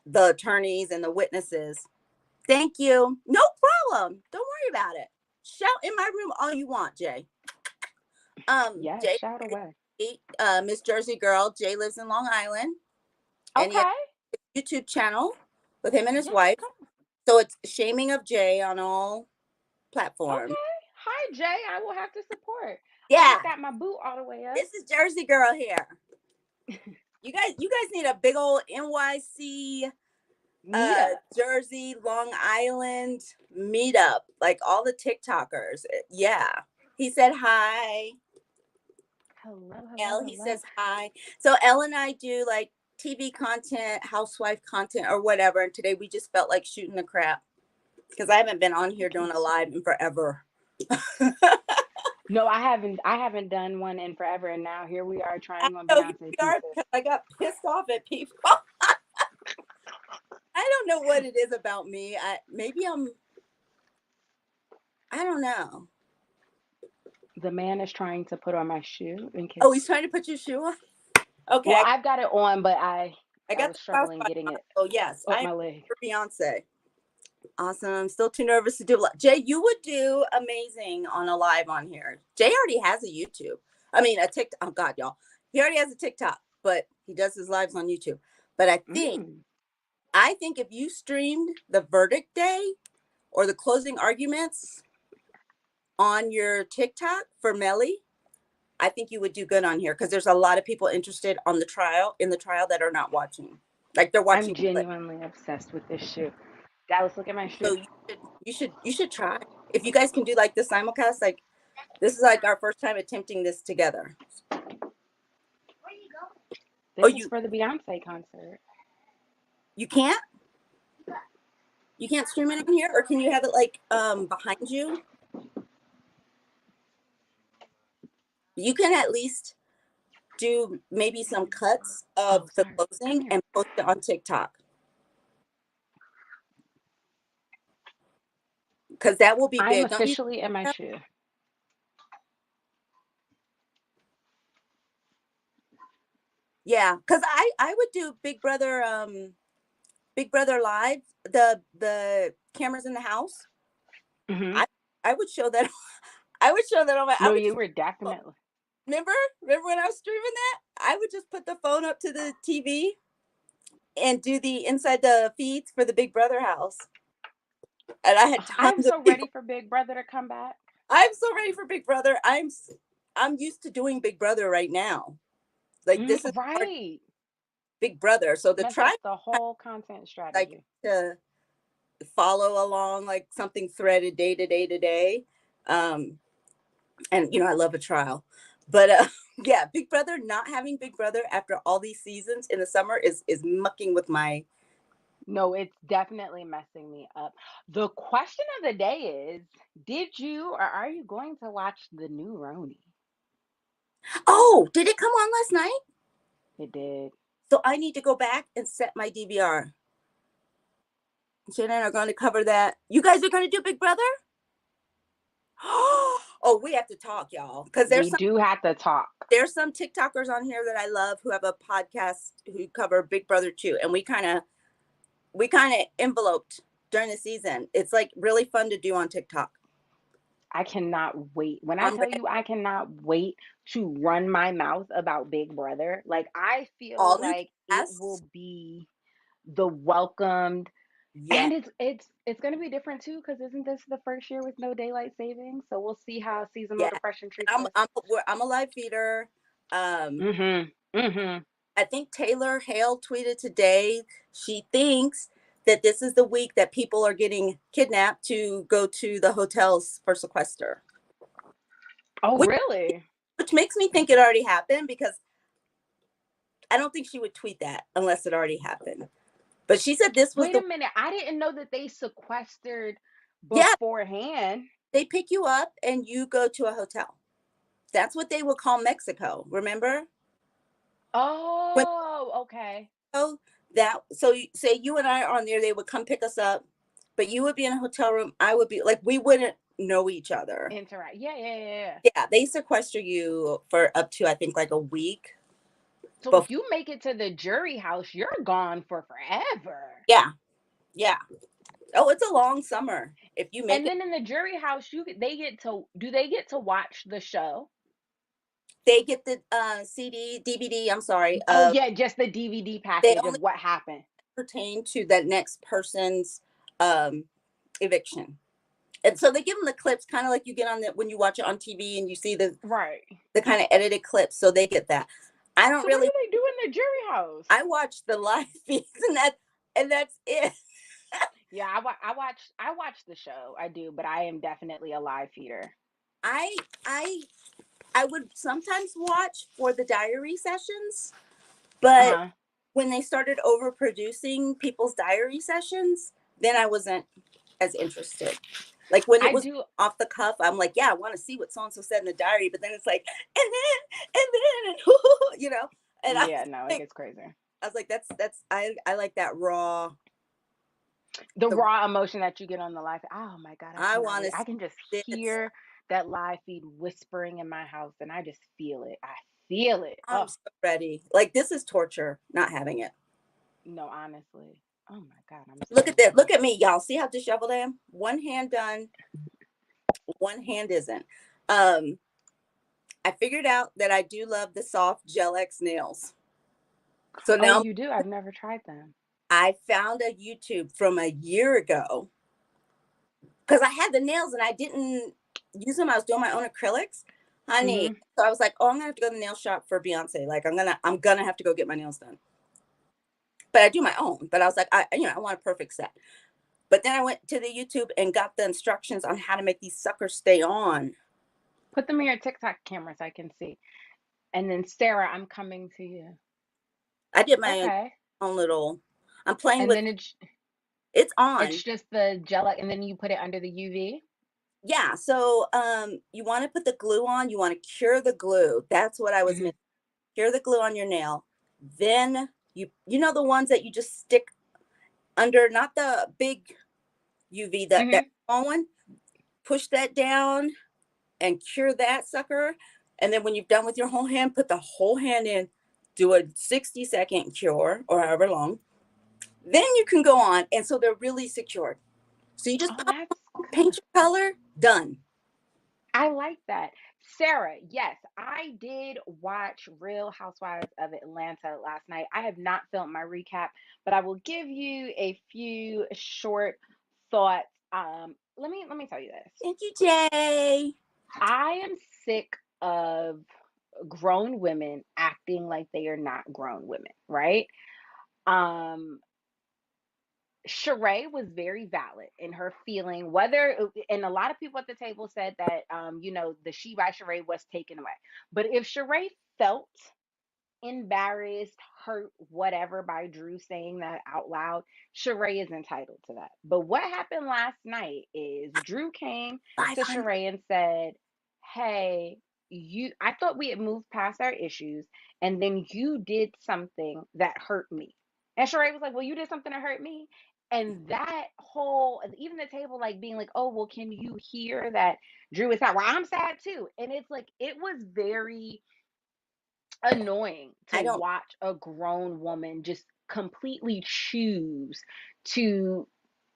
Speaker 1: the attorneys and the witnesses. Thank you. No problem. Don't worry about it. Shout in my room all you want, Jay.
Speaker 2: Yes,
Speaker 1: Jay,
Speaker 2: shout away.
Speaker 1: Miss Jersey girl. Jay lives in Long Island, and he has
Speaker 2: Okay.
Speaker 1: a YouTube channel with him and his
Speaker 2: Yes,
Speaker 1: wife.
Speaker 2: come.
Speaker 1: So it's Shaming of Jay on all platforms.
Speaker 2: Okay. Hi, Jay. I will have to support. I
Speaker 1: Yeah,
Speaker 2: just got my boot all the way up.
Speaker 1: this is Jersey girl here. You guys need a big old NYC,
Speaker 2: Meetup.
Speaker 1: Jersey, Long Island meetup. Like all the TikTokers. Yeah. He said hi.
Speaker 2: Hello, hello,
Speaker 1: Elle, he
Speaker 2: hello.
Speaker 1: says hi. So Elle and I do like TV content, housewife content, or whatever. And today we just felt like shooting the crap because I haven't been on here
Speaker 2: Okay.
Speaker 1: doing a live in forever.
Speaker 2: No, I haven't done one in forever, and now here we are
Speaker 1: I
Speaker 2: trying on
Speaker 1: know here
Speaker 2: Beyonce
Speaker 1: we are
Speaker 2: pieces.
Speaker 1: because I got pissed off at people. I don't know what it is about me. I don't know.
Speaker 2: The man is trying to put on my shoe in case.
Speaker 1: Oh, he's trying to put your shoe on? Okay,
Speaker 2: Well, I've got it on, but I
Speaker 1: I
Speaker 2: I
Speaker 1: got
Speaker 2: was
Speaker 1: the
Speaker 2: struggling
Speaker 1: crossbody
Speaker 2: getting
Speaker 1: on.
Speaker 2: it
Speaker 1: Oh, yes,
Speaker 2: up
Speaker 1: I am
Speaker 2: my leg.
Speaker 1: for Beyonce. Awesome. I'm still too nervous to do Jay, you would do amazing on a live on here. Jay already has a YouTube. I mean, a TikTok. Oh, God, y'all. He already has a TikTok, but he does his lives on YouTube. But
Speaker 2: Mm.
Speaker 1: I think if you streamed the verdict day or the closing arguments on your TikTok for Melly, I think you would do good on here because there's a lot of people interested on the trial that are not watching. Like they're
Speaker 2: I'm
Speaker 1: watching the clip.
Speaker 2: genuinely obsessed with this shoe. Dallas, look at my
Speaker 1: So
Speaker 2: shoe.
Speaker 1: you should try. If you guys can do like the simulcast, like this is like our first time attempting this together. Oh,
Speaker 2: This is for the Beyonce concert.
Speaker 1: you can't? You can't stream it on here, or can you have it like behind you? You can at least do maybe some cuts
Speaker 2: Oh,
Speaker 1: of the
Speaker 2: sorry. Come
Speaker 1: closing
Speaker 2: here.
Speaker 1: and post it on TikTok because that will be
Speaker 2: I'm
Speaker 1: big. Don't you?
Speaker 2: officially in my shoe.
Speaker 1: Yeah, because I would do Big Brother live, the cameras in the house.
Speaker 2: Hmm.
Speaker 1: I I would show that. I would show that on my. I
Speaker 2: No,
Speaker 1: would
Speaker 2: you
Speaker 1: just
Speaker 2: were definitely.
Speaker 1: remember remember when I was streaming that. I would just put the phone up to the TV and do the inside the feeds for the Big Brother house, and I had
Speaker 2: I'm
Speaker 1: tons of
Speaker 2: so ready
Speaker 1: people.
Speaker 2: for Big Brother to come back.
Speaker 1: I'm so ready for Big Brother. I'm used to doing Big Brother right now. Like this is our
Speaker 2: Right.
Speaker 1: Big Brother. So the
Speaker 2: Mess
Speaker 1: try
Speaker 2: up the whole content
Speaker 1: like
Speaker 2: strategy.
Speaker 1: to follow along like something threaded day to day to day. Um, and I love a trial, but yeah, Big Brother, not having Big Brother after all these seasons in the summer is mucking with my.
Speaker 2: No, it's definitely messing me up. The question of the day is, did you or are you going to watch the new Roni?
Speaker 1: Oh, did it come on last night?
Speaker 2: It did.
Speaker 1: So I need to go back and set my DVR. Shannon are going to cover that. You guys are going to do Big Brother? Oh, we have to talk, y'all, because
Speaker 2: We do have to talk.
Speaker 1: there's some TikTokers on here that I love who have a podcast who cover Big Brother too, and we kind of enveloped during the season. It's like really fun to do on TikTok.
Speaker 2: I cannot wait. When I
Speaker 1: On
Speaker 2: tell you I cannot wait to run my mouth about Big Brother, like I feel
Speaker 1: all new
Speaker 2: like it will
Speaker 1: cast.
Speaker 2: be the welcomed.
Speaker 1: Yeah,
Speaker 2: And it's going to be different too, because isn't this the first year with no daylight savings? So we'll see how seasonal
Speaker 1: yeah.
Speaker 2: depression treats
Speaker 1: I'm
Speaker 2: us.
Speaker 1: I'm I'm a live feeder. Um,
Speaker 2: Mhm. Mhm.
Speaker 1: I think Taylor Hale tweeted today. She thinks that this is the week that people are getting kidnapped to go to the hotels for sequester,
Speaker 2: Oh,
Speaker 1: which
Speaker 2: really?
Speaker 1: which makes me think it already happened because I don't think she would tweet that unless it already happened. But she said this was
Speaker 2: Wait
Speaker 1: the.
Speaker 2: a minute. I didn't know that they sequestered
Speaker 1: Yeah,
Speaker 2: beforehand.
Speaker 1: they pick you up and you go to a hotel. That's what they would call Mexico. Remember when
Speaker 2: Oh, okay.
Speaker 1: oh, that so say you and I are on there, they would come pick us up, but you would be in a hotel room. I would be like we wouldn't know each other.
Speaker 2: Interact. Yeah, yeah, yeah, yeah.
Speaker 1: Yeah, they sequester you for up to I think like a week.
Speaker 2: So
Speaker 1: Before,
Speaker 2: if you make it to the jury house, you're gone for forever.
Speaker 1: yeah, yeah. Oh, it's a long summer if you make
Speaker 2: And
Speaker 1: it.
Speaker 2: then in the jury house, they get to watch the show?
Speaker 1: They get the CD, DVD. I'm sorry.
Speaker 2: Oh yeah, just the DVD
Speaker 1: They
Speaker 2: package of
Speaker 1: only
Speaker 2: what happened.
Speaker 1: pertain to that next person's um, eviction. And so they give them the clips, kind of like you get on that when you watch it on TV and you see
Speaker 2: Right.
Speaker 1: the kind of edited clips. So they get that. I don't
Speaker 2: So what do
Speaker 1: really.
Speaker 2: they do in the jury house?
Speaker 1: I watch the live feeds and that's it.
Speaker 2: Yeah, I watch the show. I do, but I am definitely a live feeder.
Speaker 1: I I I would sometimes watch for the diary sessions,
Speaker 2: Uh
Speaker 1: but
Speaker 2: huh.
Speaker 1: when they started overproducing people's diary sessions, then I wasn't as interested. Like when it
Speaker 2: I
Speaker 1: was
Speaker 2: do.
Speaker 1: off the cuff, I'm like, yeah, I want to see what so and so said in the diary. But then it's like, and then, you know. And
Speaker 2: Yeah, no, it gets crazy.
Speaker 1: I was like, I like that raw.
Speaker 2: The
Speaker 1: The
Speaker 2: raw emotion that you get on the live. Oh my God, I
Speaker 1: I
Speaker 2: cannot
Speaker 1: want
Speaker 2: wait.
Speaker 1: to
Speaker 2: I
Speaker 1: see
Speaker 2: can just
Speaker 1: this.
Speaker 2: hear that live feed whispering in my house, and I just feel it. I feel it.
Speaker 1: I'm
Speaker 2: Oh
Speaker 1: so ready. Like this is torture not having it.
Speaker 2: no, honestly. Oh my God, I'm
Speaker 1: Look at
Speaker 2: so
Speaker 1: that.
Speaker 2: ready.
Speaker 1: Look at me, y'all. See how disheveled I am? One hand done, one hand isn't. Um, I figured out that I do love the soft Gel X nails. So
Speaker 2: Oh,
Speaker 1: now
Speaker 2: you do? I've never tried them.
Speaker 1: I found a YouTube from a year ago because I had the nails and I didn't use them. I was doing my own acrylics, honey.
Speaker 2: Mm-hmm.
Speaker 1: So I was like, oh, I'm gonna have to go to the nail shop for Beyonce. Like I'm gonna have to go get my nails done. But I do my own. But I was like, I want a perfect set. But then I went to the YouTube and got the instructions on how to make these suckers stay on.
Speaker 2: Put them in your TikTok camera so I can see. And then Sarah, I'm coming to you.
Speaker 1: I did my
Speaker 2: Okay.
Speaker 1: own little. I'm playing
Speaker 2: And
Speaker 1: with.
Speaker 2: then
Speaker 1: It's
Speaker 2: it's
Speaker 1: on.
Speaker 2: just the gel, and then you put it under the UV.
Speaker 1: Yeah. So you want to put the glue on. You want to cure the glue. That's what I was
Speaker 2: Mm-hmm.
Speaker 1: missing. Cure the glue on your nail. Then you know the ones that you just stick under, not the big UV, that
Speaker 2: Mm-hmm.
Speaker 1: small one. Push that down and cure that sucker. And then when you've done with your whole hand, put the whole hand in. Do a 60-second cure or however long. Then you can go on, and so they're really secured. So you just
Speaker 2: Oh,
Speaker 1: pop,
Speaker 2: that's
Speaker 1: paint
Speaker 2: good.
Speaker 1: your color, done.
Speaker 2: I like that. Sarah, yes, I did watch Real Housewives of Atlanta last night. I have not filmed my recap, but I will give you a few short thoughts. Let me tell you this.
Speaker 1: Thank you, Jay.
Speaker 2: I am sick of grown women acting like they are not grown women, right? Um, Sheree was very valid in her feeling, and a lot of people at the table said that, the she by Sheree was taken away. But if Sheree felt embarrassed, hurt, whatever by Drew saying that out loud, Sheree is entitled to that. But what happened last night is Drew came to
Speaker 1: 500.
Speaker 2: Sheree and said, "Hey, I thought we had moved past our issues, and then you did something that hurt me." And Sheree was like, "Well, you did something that hurt me." And that whole, even the table, like being like, "Oh, well, can you hear that Drew is sad?" Well, I'm sad too. And it's like, it was very annoying to
Speaker 1: I don't.
Speaker 2: watch a grown woman just completely choose to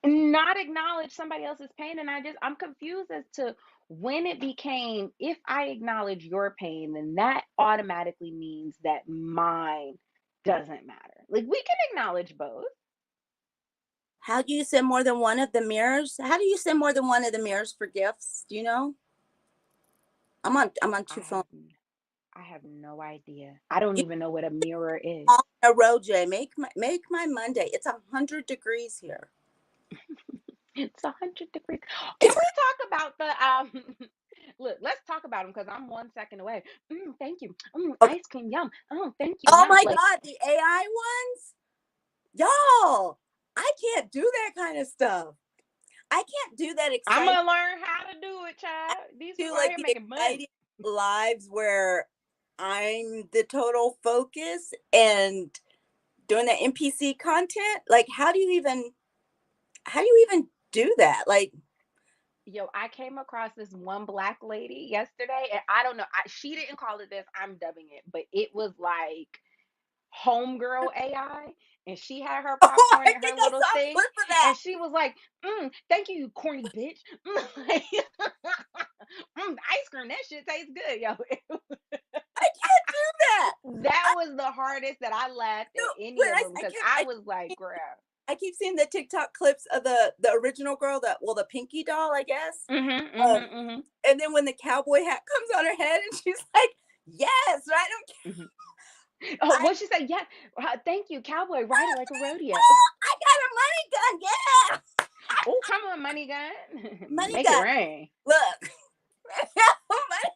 Speaker 2: not acknowledge somebody else's pain. And I'm confused as to when it became, if I acknowledge your pain, then that automatically means that mine doesn't matter. Like, we can acknowledge both.
Speaker 1: How do you send more than one of the mirrors? How do you send more than one of the mirrors for gifts? Do you know? I'm on
Speaker 2: I
Speaker 1: two phones.
Speaker 2: have I have no idea. I don't
Speaker 1: You
Speaker 2: even know what a mirror is.
Speaker 1: all in a row, Jay. Make my Monday. It's 100 degrees here.
Speaker 2: It's 100 degrees. Can we talk about the look, let's talk about them because I'm 1 second away. Thank you.
Speaker 1: Okay.
Speaker 2: Ice cream, yum. Oh, thank you,
Speaker 1: Oh
Speaker 2: yum.
Speaker 1: my
Speaker 2: Like,
Speaker 1: God, the AI ones, y'all. I can't do that kind of stuff. I can't do that
Speaker 2: I'm
Speaker 1: exciting.
Speaker 2: gonna learn how to do it,
Speaker 1: I
Speaker 2: child. These
Speaker 1: do
Speaker 2: people out
Speaker 1: like
Speaker 2: here
Speaker 1: the
Speaker 2: making money.
Speaker 1: exciting lives where I'm the total focus and doing the NPC content. Like, how do you even do that? Like,
Speaker 2: Yo, I came across this one black lady yesterday, and I don't know. She didn't call it this. I'm dubbing it, but it was like homegirl AI, and she had her
Speaker 1: oh,
Speaker 2: popcorn
Speaker 1: I
Speaker 2: in her
Speaker 1: think I
Speaker 2: little
Speaker 1: saw a
Speaker 2: thing,
Speaker 1: clip of that.
Speaker 2: and she was like, "Thank you, you corny bitch." Like, ice cream, that shit tastes good, yo.
Speaker 1: I can't do that.
Speaker 2: That
Speaker 1: I
Speaker 2: was the hardest that I laughed
Speaker 1: do
Speaker 2: at any
Speaker 1: when
Speaker 2: of them
Speaker 1: I
Speaker 2: because
Speaker 1: keep
Speaker 2: I
Speaker 1: I
Speaker 2: was like, "Girl."
Speaker 1: I keep seeing the TikTok clips of the original girl, the Pinky doll, I guess.
Speaker 2: Mhm,
Speaker 1: Um,
Speaker 2: mhm, mhm,
Speaker 1: and then when the cowboy hat comes on her head, and she's like, "Yes, right." I don't.
Speaker 2: mhm. Oh,
Speaker 1: I
Speaker 2: what she said? Yeah, thank you, cowboy. Ride it like a rodeo.
Speaker 1: I got a money gun. Yeah,
Speaker 2: Oh, come on, money gun,
Speaker 1: money
Speaker 2: make it
Speaker 1: gun.
Speaker 2: rain.
Speaker 1: Look, money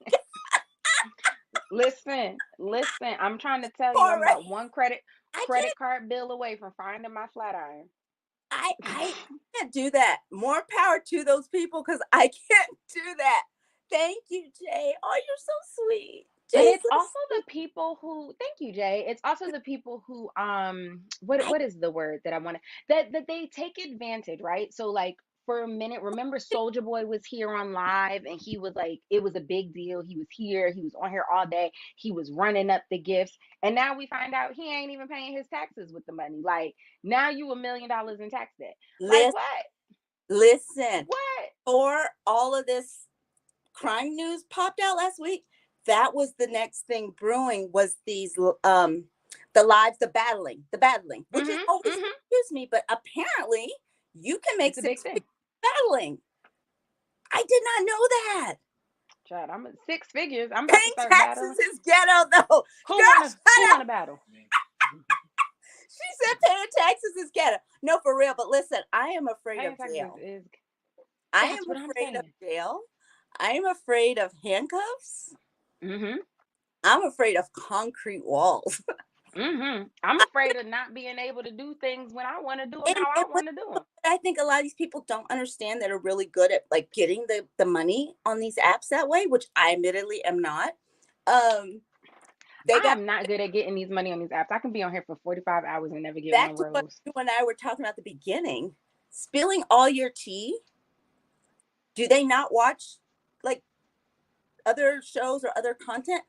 Speaker 2: Listen, listen. I'm trying to tell you,
Speaker 1: gun.
Speaker 2: I'm
Speaker 1: Right?
Speaker 2: about one credit.
Speaker 1: I
Speaker 2: credit card bill away from finding my flat iron.
Speaker 1: I can't do that. More power to those people because I can't do that. Thank you, Jay. Oh, you're so sweet.
Speaker 2: But
Speaker 1: Jay's
Speaker 2: it's
Speaker 1: so
Speaker 2: also
Speaker 1: sweet.
Speaker 2: the people who, thank you, Jay. It's also the people who what
Speaker 1: I
Speaker 2: what is the word that I want to, that they take advantage, right? So like for a minute, remember Soldier Boy was here on live and he was like, it was a big deal. He was here, he was on here all day, he was running up the gifts, and now we find out he ain't even paying his taxes with the money. Like now you $1 million in tax debt. Like
Speaker 1: listen,
Speaker 2: what?
Speaker 1: listen.
Speaker 2: What?
Speaker 1: Or all of this crime news popped out last week. That was the next thing brewing was these the lives, the battling, which has
Speaker 2: Mhm.
Speaker 1: always
Speaker 2: Mhm.
Speaker 1: confused me, but apparently you can make
Speaker 2: It's a big
Speaker 1: six
Speaker 2: thing.
Speaker 1: figures battling. I did not know that.
Speaker 2: Child, I'm at 6 figures. I'm about to
Speaker 1: Paying
Speaker 2: start
Speaker 1: taxes
Speaker 2: battling.
Speaker 1: is ghetto though.
Speaker 2: Who
Speaker 1: Girl,
Speaker 2: wanna who
Speaker 1: shut up.
Speaker 2: wanna battle?
Speaker 1: She said paying taxes is ghetto. No, for real. But listen, I am afraid
Speaker 2: Paying
Speaker 1: of
Speaker 2: taxes
Speaker 1: jail.
Speaker 2: is,
Speaker 1: I
Speaker 2: that's
Speaker 1: am
Speaker 2: what I'm
Speaker 1: afraid of
Speaker 2: saying.
Speaker 1: jail. I am afraid of handcuffs.
Speaker 2: Mhm.
Speaker 1: I'm afraid of concrete walls.
Speaker 2: Mhm. I'm afraid of not being able to do things when I want to do them how
Speaker 1: And
Speaker 2: I want to do them.
Speaker 1: I think a lot of these people don't understand that are really good at like getting the money on these apps that way, which I admittedly am not. Um, they
Speaker 2: I
Speaker 1: got
Speaker 2: am not good at getting these money on these apps. I can be on here for 45 hours and never get
Speaker 1: back
Speaker 2: one
Speaker 1: to what
Speaker 2: rose.
Speaker 1: you and I were talking about at the beginning. Spilling all your tea. Do they not watch like other shows or other content?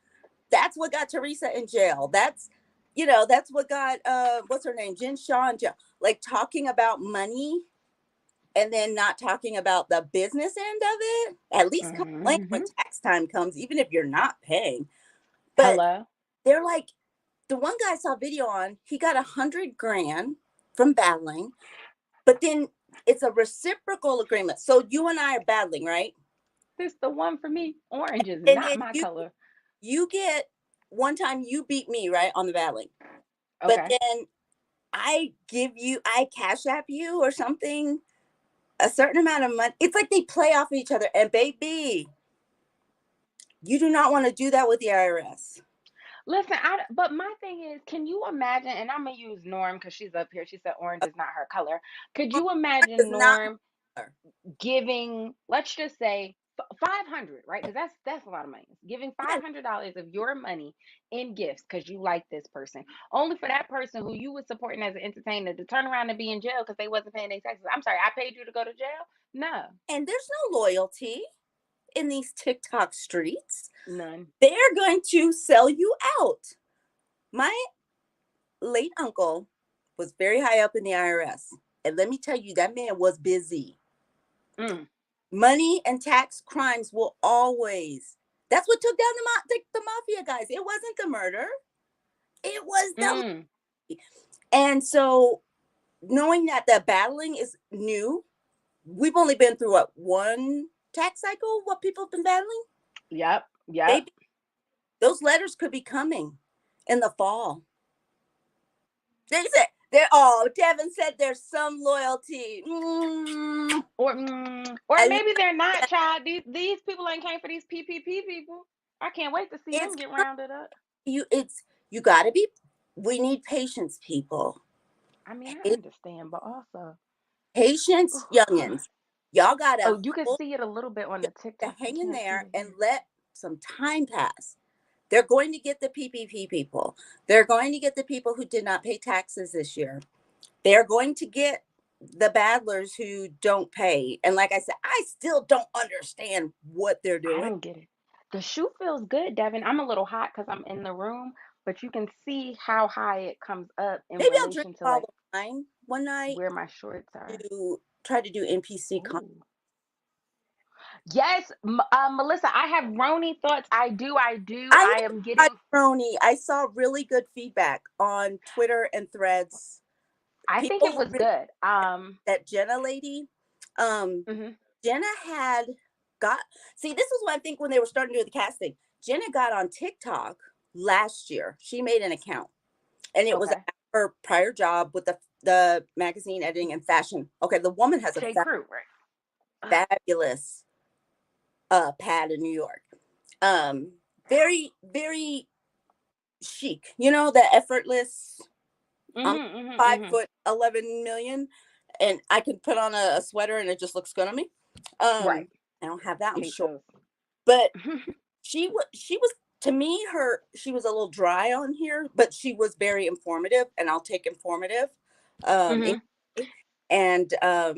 Speaker 1: That's what got Teresa in jail. That's what got what's her name? Jen Shaw in jail. Like talking about money and then not talking about the business end of it. At least complain when
Speaker 2: Mhm.
Speaker 1: tax time comes, even if you're not paying. But
Speaker 2: Hello.
Speaker 1: they're like, the one guy I saw video on, he got 100 grand from battling, but then it's a reciprocal agreement. So you and I are battling, right?
Speaker 2: This the one for me. Orange is
Speaker 1: And
Speaker 2: not
Speaker 1: then
Speaker 2: my
Speaker 1: you
Speaker 2: color.
Speaker 1: you get one time you beat me, right, on the battling. But
Speaker 2: Okay.
Speaker 1: then I cash app you or something, a certain amount of money. It's like they play off each other. And baby, you do not want to do that with the IRS.
Speaker 2: Listen, but my thing is, can you imagine? And I'm gonna use Norm because she's up here. She said orange is not her color. Could you
Speaker 1: It's
Speaker 2: imagine
Speaker 1: not
Speaker 2: Norm
Speaker 1: her.
Speaker 2: giving, let's just say, 500, right? Because that's a lot of money. Giving
Speaker 1: Yeah.
Speaker 2: $500 of your money in gifts because you like this person, only for that person who you was supporting as an entertainer to turn around and be in jail because they wasn't paying their taxes. I'm sorry, I paid you to go to jail. No,
Speaker 1: And there's no loyalty in these TikTok streets.
Speaker 2: none.
Speaker 1: They're going to sell you out. My late uncle was very high up in the IRS. And let me tell you, that man was busy.
Speaker 2: Mm,
Speaker 1: Money and tax crimes will always. That's what took down the mafia guys. It wasn't the murder. It was the.
Speaker 2: mm.
Speaker 1: And so knowing that the battling is new, we've only been through what, one tax cycle, what people have been battling?
Speaker 2: Yep, yep.
Speaker 1: Maybe those letters could be coming in the fall. They said Devin said there's some loyalty.
Speaker 2: Or
Speaker 1: I
Speaker 2: maybe they're not, child. These people ain't came for these PPP people. I can't wait to see
Speaker 1: it's
Speaker 2: them get rounded up.
Speaker 1: you gotta be, we need patience, people.
Speaker 2: I mean, I
Speaker 1: Pa-
Speaker 2: understand, but also,
Speaker 1: Patience, youngins. Y'all gotta
Speaker 2: oh, you can
Speaker 1: hold
Speaker 2: see it a little bit on the
Speaker 1: to
Speaker 2: TikTok. I
Speaker 1: hang in
Speaker 2: can't see
Speaker 1: there
Speaker 2: it
Speaker 1: and
Speaker 2: here.
Speaker 1: let some time pass. They're going to get the PPP people. They're going to get the people who did not pay taxes this year. They're going to get the battlers who don't pay. And like I said, I still don't understand what they're
Speaker 2: I
Speaker 1: doing.
Speaker 2: don't get it. The shoe feels good, Devin. I'm a little hot because I'm in the room, but you can see how high it comes up in
Speaker 1: Maybe I'll drink
Speaker 2: relation to
Speaker 1: all
Speaker 2: like
Speaker 1: the wine one night
Speaker 2: where my shorts are.
Speaker 1: to try to do NPC.
Speaker 2: Ooh. Yes, Melissa, I have Roni thoughts. I do. I do.
Speaker 1: I
Speaker 2: I
Speaker 1: need
Speaker 2: am
Speaker 1: to try
Speaker 2: getting,
Speaker 1: Roni. I saw really good feedback on Twitter and Threads.
Speaker 2: I think it
Speaker 1: People
Speaker 2: was
Speaker 1: really,
Speaker 2: good.
Speaker 1: that Jenna lady. Um,
Speaker 2: Mhm.
Speaker 1: Jenna had got, see, this is what I think when they were starting to do the casting. Jenna got on TikTok last year. She made an account, and it was
Speaker 2: Okay.
Speaker 1: her prior job with the magazine editing and fashion. Okay, the woman has a
Speaker 2: J. Crew, right?
Speaker 1: fabulous pad in New York. Very very chic. You know, the effortless.
Speaker 2: Mhm.
Speaker 1: I'm
Speaker 2: Mhm.
Speaker 1: five
Speaker 2: Mhm.
Speaker 1: foot 11 million, and I can put on a sweater and it just looks good on me.
Speaker 2: Right.
Speaker 1: I don't have that, I'm
Speaker 2: Hate
Speaker 1: sure.
Speaker 2: those.
Speaker 1: But she was to me, she was a little dry on here, but she was very informative, and I'll take informative. In,
Speaker 2: Mhm.
Speaker 1: and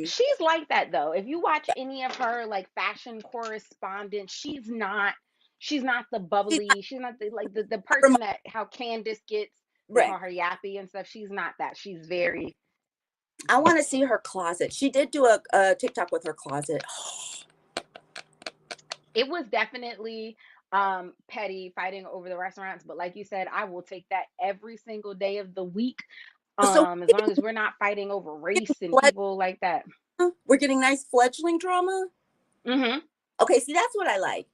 Speaker 2: She's like that though. If you watch any of her like fashion correspondence, she's not the
Speaker 1: she's
Speaker 2: bubbly, she's not the like the
Speaker 1: not remo-
Speaker 2: person that how Candace gets, they
Speaker 1: right.
Speaker 2: call her yappy and stuff. She's not that. She's very,
Speaker 1: I want to see her closet. She did do a TikTok with her closet.
Speaker 2: it was definitely petty fighting over the restaurants, but like you said, I will take that every single day of the week.
Speaker 1: So
Speaker 2: As long as we're not fighting over race and people like that.
Speaker 1: we're getting nice fledgling drama.
Speaker 2: Mhm.
Speaker 1: Okay, see, that's what I like.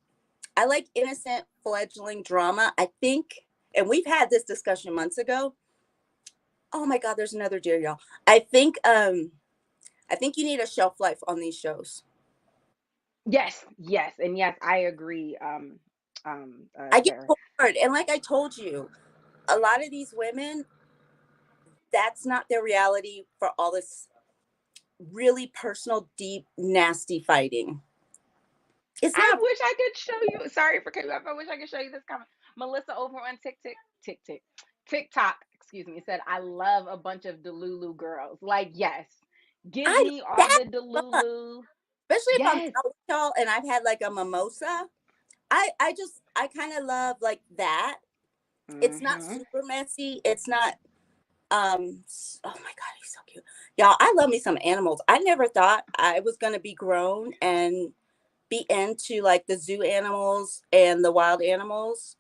Speaker 1: I like innocent fledgling drama. I think, and we've had this discussion months ago. Oh my God, there's another deer, y'all. I think you need a shelf life on these shows.
Speaker 2: Yes, yes, and yes, I agree.
Speaker 1: I get
Speaker 2: Sarah.
Speaker 1: bored, and like I told you, a lot of these women, that's not their reality for all this really personal, deep, nasty fighting. It's
Speaker 2: I
Speaker 1: not
Speaker 2: wish I could show you. Sorry for cutting you off. I wish I could show you this comment. Melissa over on TikTok, excuse me, said, "I love a bunch of Delulu girls." Like, yes, give
Speaker 1: I
Speaker 2: me all
Speaker 1: that
Speaker 2: the
Speaker 1: much,
Speaker 2: Delulu.
Speaker 1: especially if I'm
Speaker 2: Yes.
Speaker 1: out with y'all and I've had like a mimosa. I kind of love like that. It's not
Speaker 2: Mhm.
Speaker 1: super messy. It's not oh my God, he's so cute. Y'all, I love me some animals. I never thought I was gonna be grown and be into like the zoo animals and the wild animals.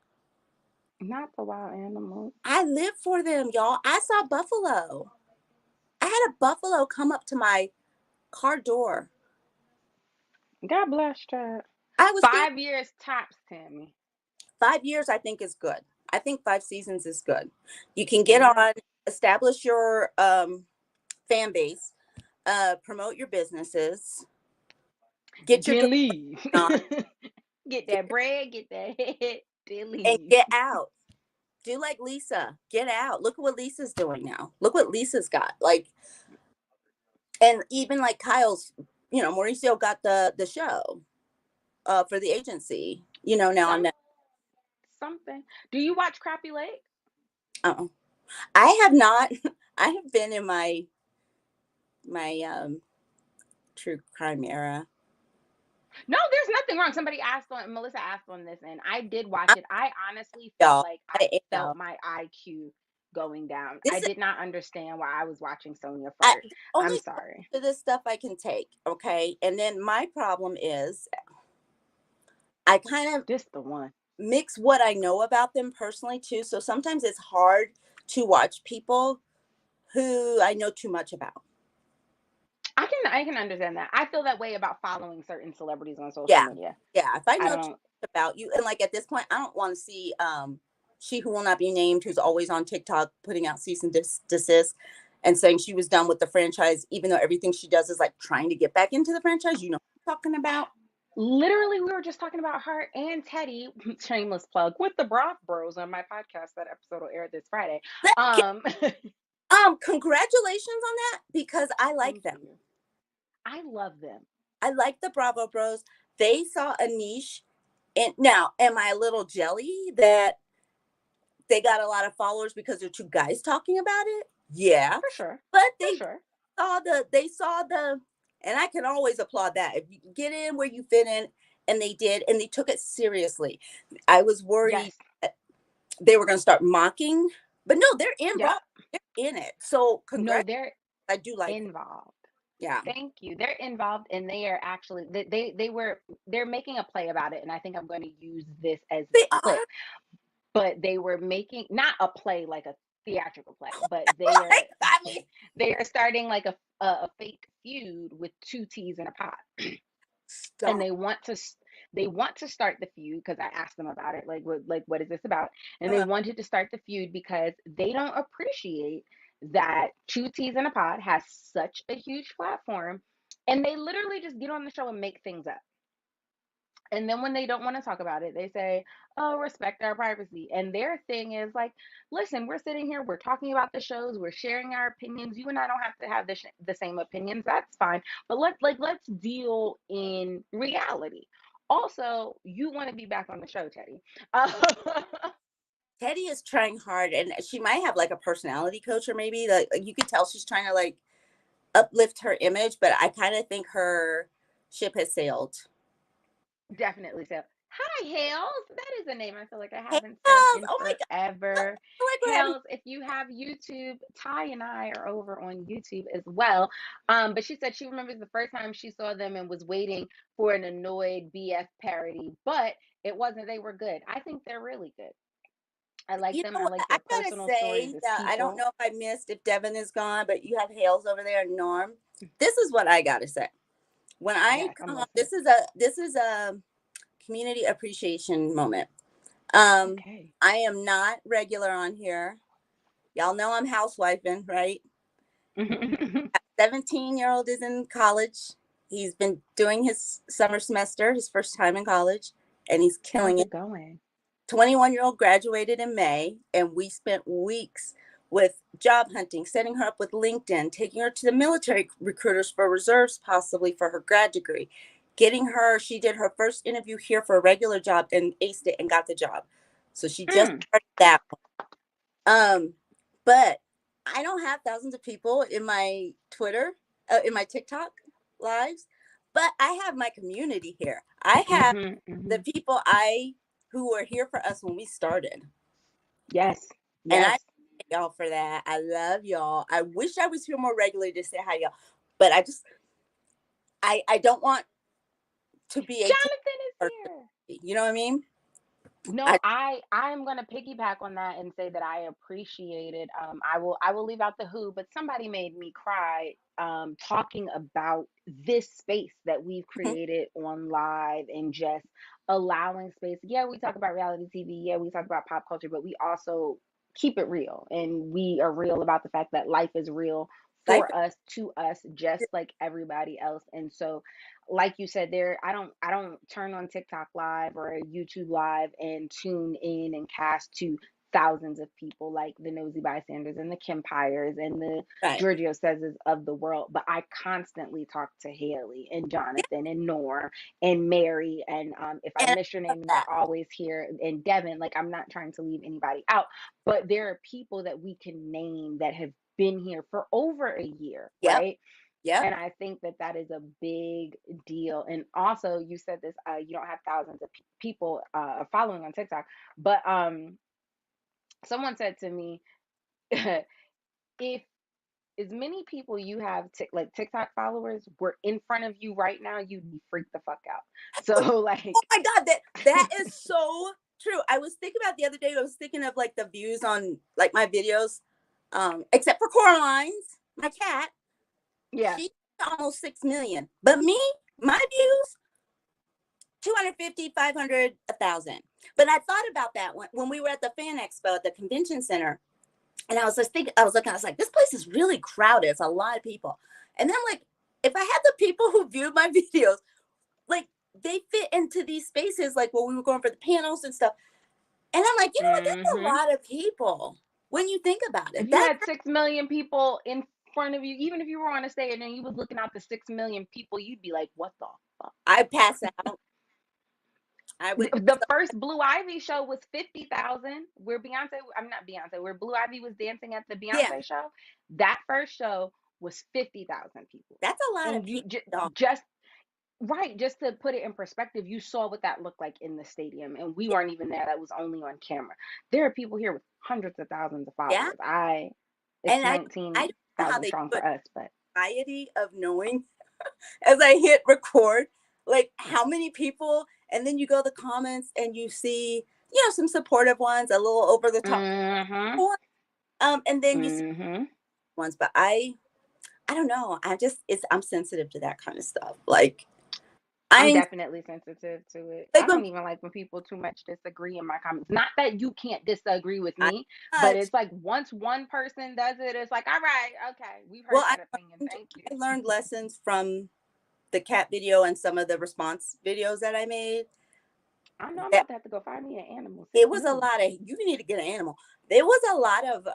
Speaker 2: Not the wild animals.
Speaker 1: I live for them, y'all. I saw buffalo. I had a buffalo come up to my car door.
Speaker 2: God bless her.
Speaker 1: I was scared.
Speaker 2: 5 years tops, Tammy.
Speaker 1: 5 years, I think, is good. I think 5 seasons is good. You can get
Speaker 2: Yeah.
Speaker 1: on, establish your fan base, promote your businesses, get your
Speaker 2: Then
Speaker 1: girl
Speaker 2: leave.
Speaker 1: on,
Speaker 2: Get
Speaker 1: get
Speaker 2: that bread, get that head, then
Speaker 1: and
Speaker 2: leave.
Speaker 1: get out. Do like Lisa. Get out. Look at what Lisa's doing now. Look what Lisa's got. Like, and even like Kyle's, Mauricio got the show for the agency. Now on
Speaker 2: Some
Speaker 1: that.
Speaker 2: something. Do you watch Crappy Lake?
Speaker 1: Uh-uh. I have not. I have been in my true crime era.
Speaker 2: No, there's nothing wrong. Melissa asked on this, and I did watch
Speaker 1: I
Speaker 2: it. I honestly felt
Speaker 1: y'all.
Speaker 2: like I
Speaker 1: I
Speaker 2: felt
Speaker 1: am.
Speaker 2: my IQ going down. I
Speaker 1: This is
Speaker 2: did not understand why I was watching Sonia
Speaker 1: I
Speaker 2: flirt.
Speaker 1: only
Speaker 2: I'm sorry.
Speaker 1: to this stuff I can take. Okay, and then my problem is I kind of
Speaker 2: This the one.
Speaker 1: mix what I know about them personally too. So sometimes it's hard to watch people who I know too much about.
Speaker 2: I can understand that. I feel that way about following certain celebrities on social
Speaker 1: Yeah.
Speaker 2: media.
Speaker 1: Yeah. If I
Speaker 2: I
Speaker 1: know too
Speaker 2: don't.
Speaker 1: much about you, and like at this point, I don't want to see she who will not be named, who's always on TikTok putting out cease and desist and saying she was done with the franchise, even though everything she does is like trying to get back into the franchise. You know what I'm talking about?
Speaker 2: Literally, we were just talking about her and Teddy. Shameless plug with the Broth Bros on my podcast. That episode will air this Friday.
Speaker 1: Let- can-
Speaker 2: Um,
Speaker 1: Congratulations on that because I like
Speaker 2: thank
Speaker 1: them.
Speaker 2: you. I love them.
Speaker 1: I like the Bravo Bros. They saw a niche. And now, am I a little jelly that they got a lot of followers because they're two guys talking about it? Yeah.
Speaker 2: For sure.
Speaker 1: But
Speaker 2: For sure.
Speaker 1: they saw the and I can always applaud that. If you get in where you fit in, and they did, and they took it seriously. I was worried
Speaker 2: Yes.
Speaker 1: that they were gonna start mocking, but no, they're
Speaker 2: Yep.
Speaker 1: involved. They're in it. So
Speaker 2: No,
Speaker 1: congrats.
Speaker 2: they're
Speaker 1: I do like them.
Speaker 2: involved.
Speaker 1: Yeah.
Speaker 2: Thank you. They're involved and they are actually they're making a play about it, and I think I'm going to use this as the
Speaker 1: They
Speaker 2: clip.
Speaker 1: are.
Speaker 2: But they were making not a play like a theatrical play, but
Speaker 1: Right? I mean,
Speaker 2: they are starting like a fake feud with two teas in a pot, and
Speaker 1: stop.
Speaker 2: they want to start the feud because I asked them about it, what is this about? And they
Speaker 1: Uh,
Speaker 2: wanted to start the feud because they don't appreciate that two teas in a pot has such a huge platform, and they literally just get on the show and make things up. And then when they don't want to talk about it, they say, "Oh, respect our privacy." And their thing is like, "Listen, we're sitting here, we're talking about the shows, we're sharing our opinions. You and I don't have to have the same opinions. That's fine. But let's deal in reality." Also, you want to be back on the show, Teddy. Uh,
Speaker 1: Teddy is trying hard, and she might have like a personality coach, or maybe like you could tell she's trying to like uplift her image, but I kind of think her ship has sailed.
Speaker 2: Definitely so. Hi, Hales. That is a name I feel like I
Speaker 1: Hey,
Speaker 2: haven't said
Speaker 1: girls!
Speaker 2: in
Speaker 1: Oh my god!
Speaker 2: forever.
Speaker 1: I feel like we're having.
Speaker 2: Hales, if you have YouTube, Ty and I are over on YouTube as well. But she said she remembers the first time she saw them and was waiting for an annoyed BF parody, but it wasn't. They were good. I think they're really good. I like
Speaker 1: You
Speaker 2: them.
Speaker 1: know
Speaker 2: I
Speaker 1: what?
Speaker 2: like
Speaker 1: I
Speaker 2: their
Speaker 1: gotta
Speaker 2: personal stories
Speaker 1: say
Speaker 2: as
Speaker 1: that I don't
Speaker 2: people.
Speaker 1: know if I missed if Devin is gone, but you have Hales over there, and Norm. This is what I gotta say. When I
Speaker 2: Yes, I'm
Speaker 1: come,
Speaker 2: listening.
Speaker 1: this is a community appreciation moment.
Speaker 2: Okay.
Speaker 1: I am not regular on here. Y'all know I'm housewifing, right? 17-year-old is in college. He's been doing his summer semester, his first time in college, and he's
Speaker 2: How's
Speaker 1: killing it.
Speaker 2: it going?
Speaker 1: 21-year-old graduated in May, and we spent weeks with job hunting, setting her up with LinkedIn, taking her to the military recruiters for reserves, possibly for her grad degree, getting her, she did her first interview here for a regular job and aced it and got the job. So she just
Speaker 2: Mm,
Speaker 1: started that one. But I don't have thousands of people in my Twitter, in my TikTok lives, but I have my community here. I have
Speaker 2: mm-hmm,
Speaker 1: the
Speaker 2: mm-hmm.
Speaker 1: people I who were here for us when we started.
Speaker 2: Yes,
Speaker 1: And I
Speaker 2: yes.
Speaker 1: thank y'all for that. I love y'all. I wish I was here more regularly to say hi, y'all. But I don't want to be a typical
Speaker 2: Jonathan is
Speaker 1: person.
Speaker 2: here.
Speaker 1: You know what I mean?
Speaker 2: No,
Speaker 1: I
Speaker 2: I'm gonna piggyback on that and say that I appreciate it. I will leave out the who, but somebody made me cry talking about this space that we've
Speaker 1: Mhm.
Speaker 2: created on live and just allowing space. Yeah, we talk about reality TV. Yeah, we talk about pop culture, but we also keep it real, and we are real about the fact that life is real
Speaker 1: Life
Speaker 2: for us, to us, just like everybody else. And so, like you said, there, I don't turn on TikTok live or YouTube live and tune in and cast to thousands of people like the nosy bystanders and the Kim Pyres and the
Speaker 1: right.
Speaker 2: Giorgio Says of the world. But I constantly talk to Haley and
Speaker 1: Yeah.
Speaker 2: Jonathan and Norm and Mary, and if I
Speaker 1: And
Speaker 2: miss your
Speaker 1: I love
Speaker 2: name and
Speaker 1: that.
Speaker 2: you're always here, and Devin, like, I'm not trying to leave anybody out, but there are people that we can name that have been here for over a year,
Speaker 1: Yep.
Speaker 2: right?
Speaker 1: Yep.
Speaker 2: And I think that that is a big deal. And also, you said this, you don't have thousands of people following on TikTok, but someone said to me, if as many people you have like TikTok followers were in front of you right now, you'd be freaked the fuck out. So like,
Speaker 1: Oh my god, that is so true. I was thinking about the other day. I was thinking of like the views on like my videos, except for Coraline's, my cat.
Speaker 2: yeah.
Speaker 1: She almost 6 million, but me, my views 250, 500, 1,000. But I thought about that when we were at the Fan Expo at the convention center, and I was just thinking, I was looking, I was like, this place is really crowded. It's a lot of people. And then like, if I had the people who viewed my videos, like they fit into these spaces, like when we were going for the panels and stuff. And I'm like, you know what? That's a
Speaker 2: Hmm.
Speaker 1: lot of people when you think about
Speaker 2: If
Speaker 1: it.
Speaker 2: you
Speaker 1: That's
Speaker 2: had 6 million people in front of you, even if you were on a stage and you was looking out the 6 million people, you'd be like, what the fuck?
Speaker 1: I pass out. I would.
Speaker 2: The first Blue Ivy show was 50,000. Where Beyonce, I'm not Beyonce, where Blue Ivy was dancing at the
Speaker 1: Yeah,
Speaker 2: Beyonce show, that first show was 50,000 people.
Speaker 1: that's a lot of
Speaker 2: And you
Speaker 1: people. Dog.
Speaker 2: just, right, just to put it in perspective, you saw what that looked like in the stadium. And we weren't even there, that was only on camera. There are people here with hundreds of thousands of
Speaker 1: Yeah,
Speaker 2: followers. It's
Speaker 1: and I don't know how
Speaker 2: 19,000
Speaker 1: they
Speaker 2: strong
Speaker 1: do it.
Speaker 2: for us, but
Speaker 1: Anxiety of knowing as I hit record, like how many people, and then you go to the comments and you see, some supportive ones, a little over the top,
Speaker 2: mm-hmm,
Speaker 1: and then you see
Speaker 2: mm-hmm.
Speaker 1: ones. But I don't know. I'm sensitive to that kind of stuff. Like I
Speaker 2: I'm
Speaker 1: ain't
Speaker 2: definitely sensitive to it.
Speaker 1: like
Speaker 2: I
Speaker 1: when
Speaker 2: don't even like when people too much disagree in my comments. Not that you can't disagree with
Speaker 1: I
Speaker 2: me, but
Speaker 1: touch.
Speaker 2: it's like once one person does it, it's like, all right, okay, we've
Speaker 1: Well,
Speaker 2: heard that opinion.
Speaker 1: learned
Speaker 2: Thank you.
Speaker 1: I learned lessons from the cat video and some of the response videos that I made.
Speaker 2: I know I'm
Speaker 1: That
Speaker 2: about to have to go find me an animal.
Speaker 1: it
Speaker 2: Sis,
Speaker 1: was a
Speaker 2: move.
Speaker 1: lot of you need to get an animal. There was a lot of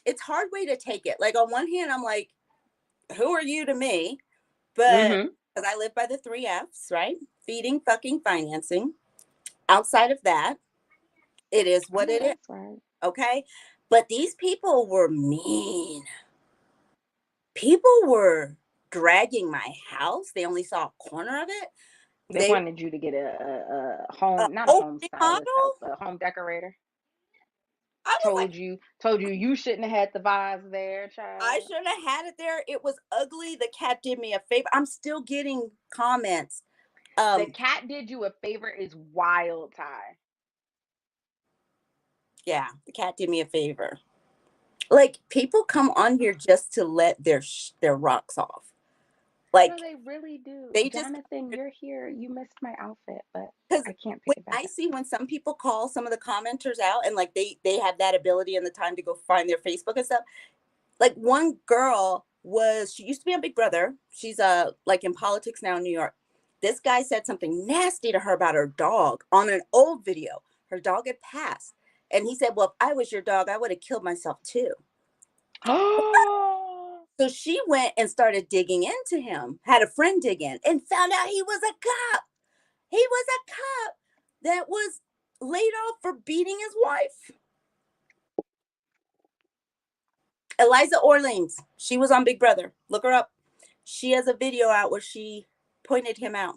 Speaker 1: it's hard way to take it. Like on one hand, I'm like, who are you to me? But
Speaker 2: Mm-hmm.
Speaker 1: because I live by the 3 F's, right? Feeding, fucking, financing. Outside of that, it is
Speaker 2: I
Speaker 1: what
Speaker 2: know
Speaker 1: it is.
Speaker 2: that's right.
Speaker 1: Okay. But these people were mean. People were dragging my house. They only saw a corner of it.
Speaker 2: They
Speaker 1: They
Speaker 2: wanted you to get a home, not a
Speaker 1: home
Speaker 2: home stylist,
Speaker 1: remodel.
Speaker 2: a home decorator.
Speaker 1: I was like,
Speaker 2: Told you you shouldn't have had the vase there,
Speaker 1: I
Speaker 2: child.
Speaker 1: should have had it there. It was ugly. The cat did me a favor. I'm still getting comments.
Speaker 2: The
Speaker 1: Um,
Speaker 2: cat did you a favor is wild, Ty.
Speaker 1: yeah, the cat did me a favor. Like people come on here just to let their rocks off.
Speaker 2: No,
Speaker 1: Like
Speaker 2: they really do.
Speaker 1: they just
Speaker 2: Jonathan, you're here. You missed my outfit, but
Speaker 1: because
Speaker 2: I can't pick
Speaker 1: when
Speaker 2: it back
Speaker 1: I
Speaker 2: up.
Speaker 1: see when some people call some of the commenters out and like they have that ability and the time to go find their Facebook and stuff. Like one girl was she used to be on Big Brother. She's like in politics now in New York. This guy said something nasty to her about her dog on an old video. Her dog had passed. And he said, well, if I was your dog, I would have killed myself too.
Speaker 2: Oh,
Speaker 1: So she went and started digging into him, had a friend dig in, and found out he was a cop. He was a cop that was laid off for beating his wife. Eliza Orleans, she was on Big Brother. Look her up. She has a video out where she pointed him out.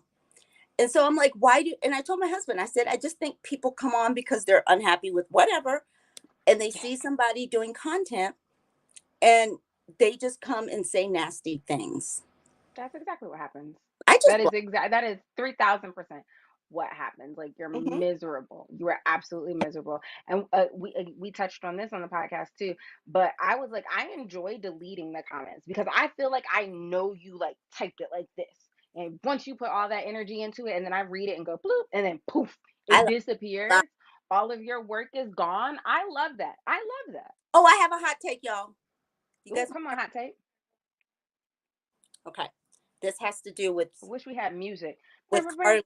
Speaker 1: And so I'm like, why do, and I told my husband, I said, I just think people come on because they're unhappy with whatever and they see somebody doing content and they just come and say nasty things.
Speaker 2: that's exactly what happens.
Speaker 1: I just,
Speaker 2: That is 3,000% what happens. Like you're
Speaker 1: mm-hmm,
Speaker 2: miserable. You are absolutely miserable. And we touched on this on the podcast too. But I was like, I enjoy deleting the comments because I feel like I know you like typed it like this. And once you put all that energy into it, and then I read it and go bloop, and then poof,
Speaker 1: I
Speaker 2: it
Speaker 1: love,
Speaker 2: disappears. All of your work is gone. I love that. I love that.
Speaker 1: oh, I have a hot take, y'all. You
Speaker 2: Ooh,
Speaker 1: guys,
Speaker 2: come on, hot tape.
Speaker 1: okay. This has to do
Speaker 2: I wish we had music.
Speaker 1: with Carly.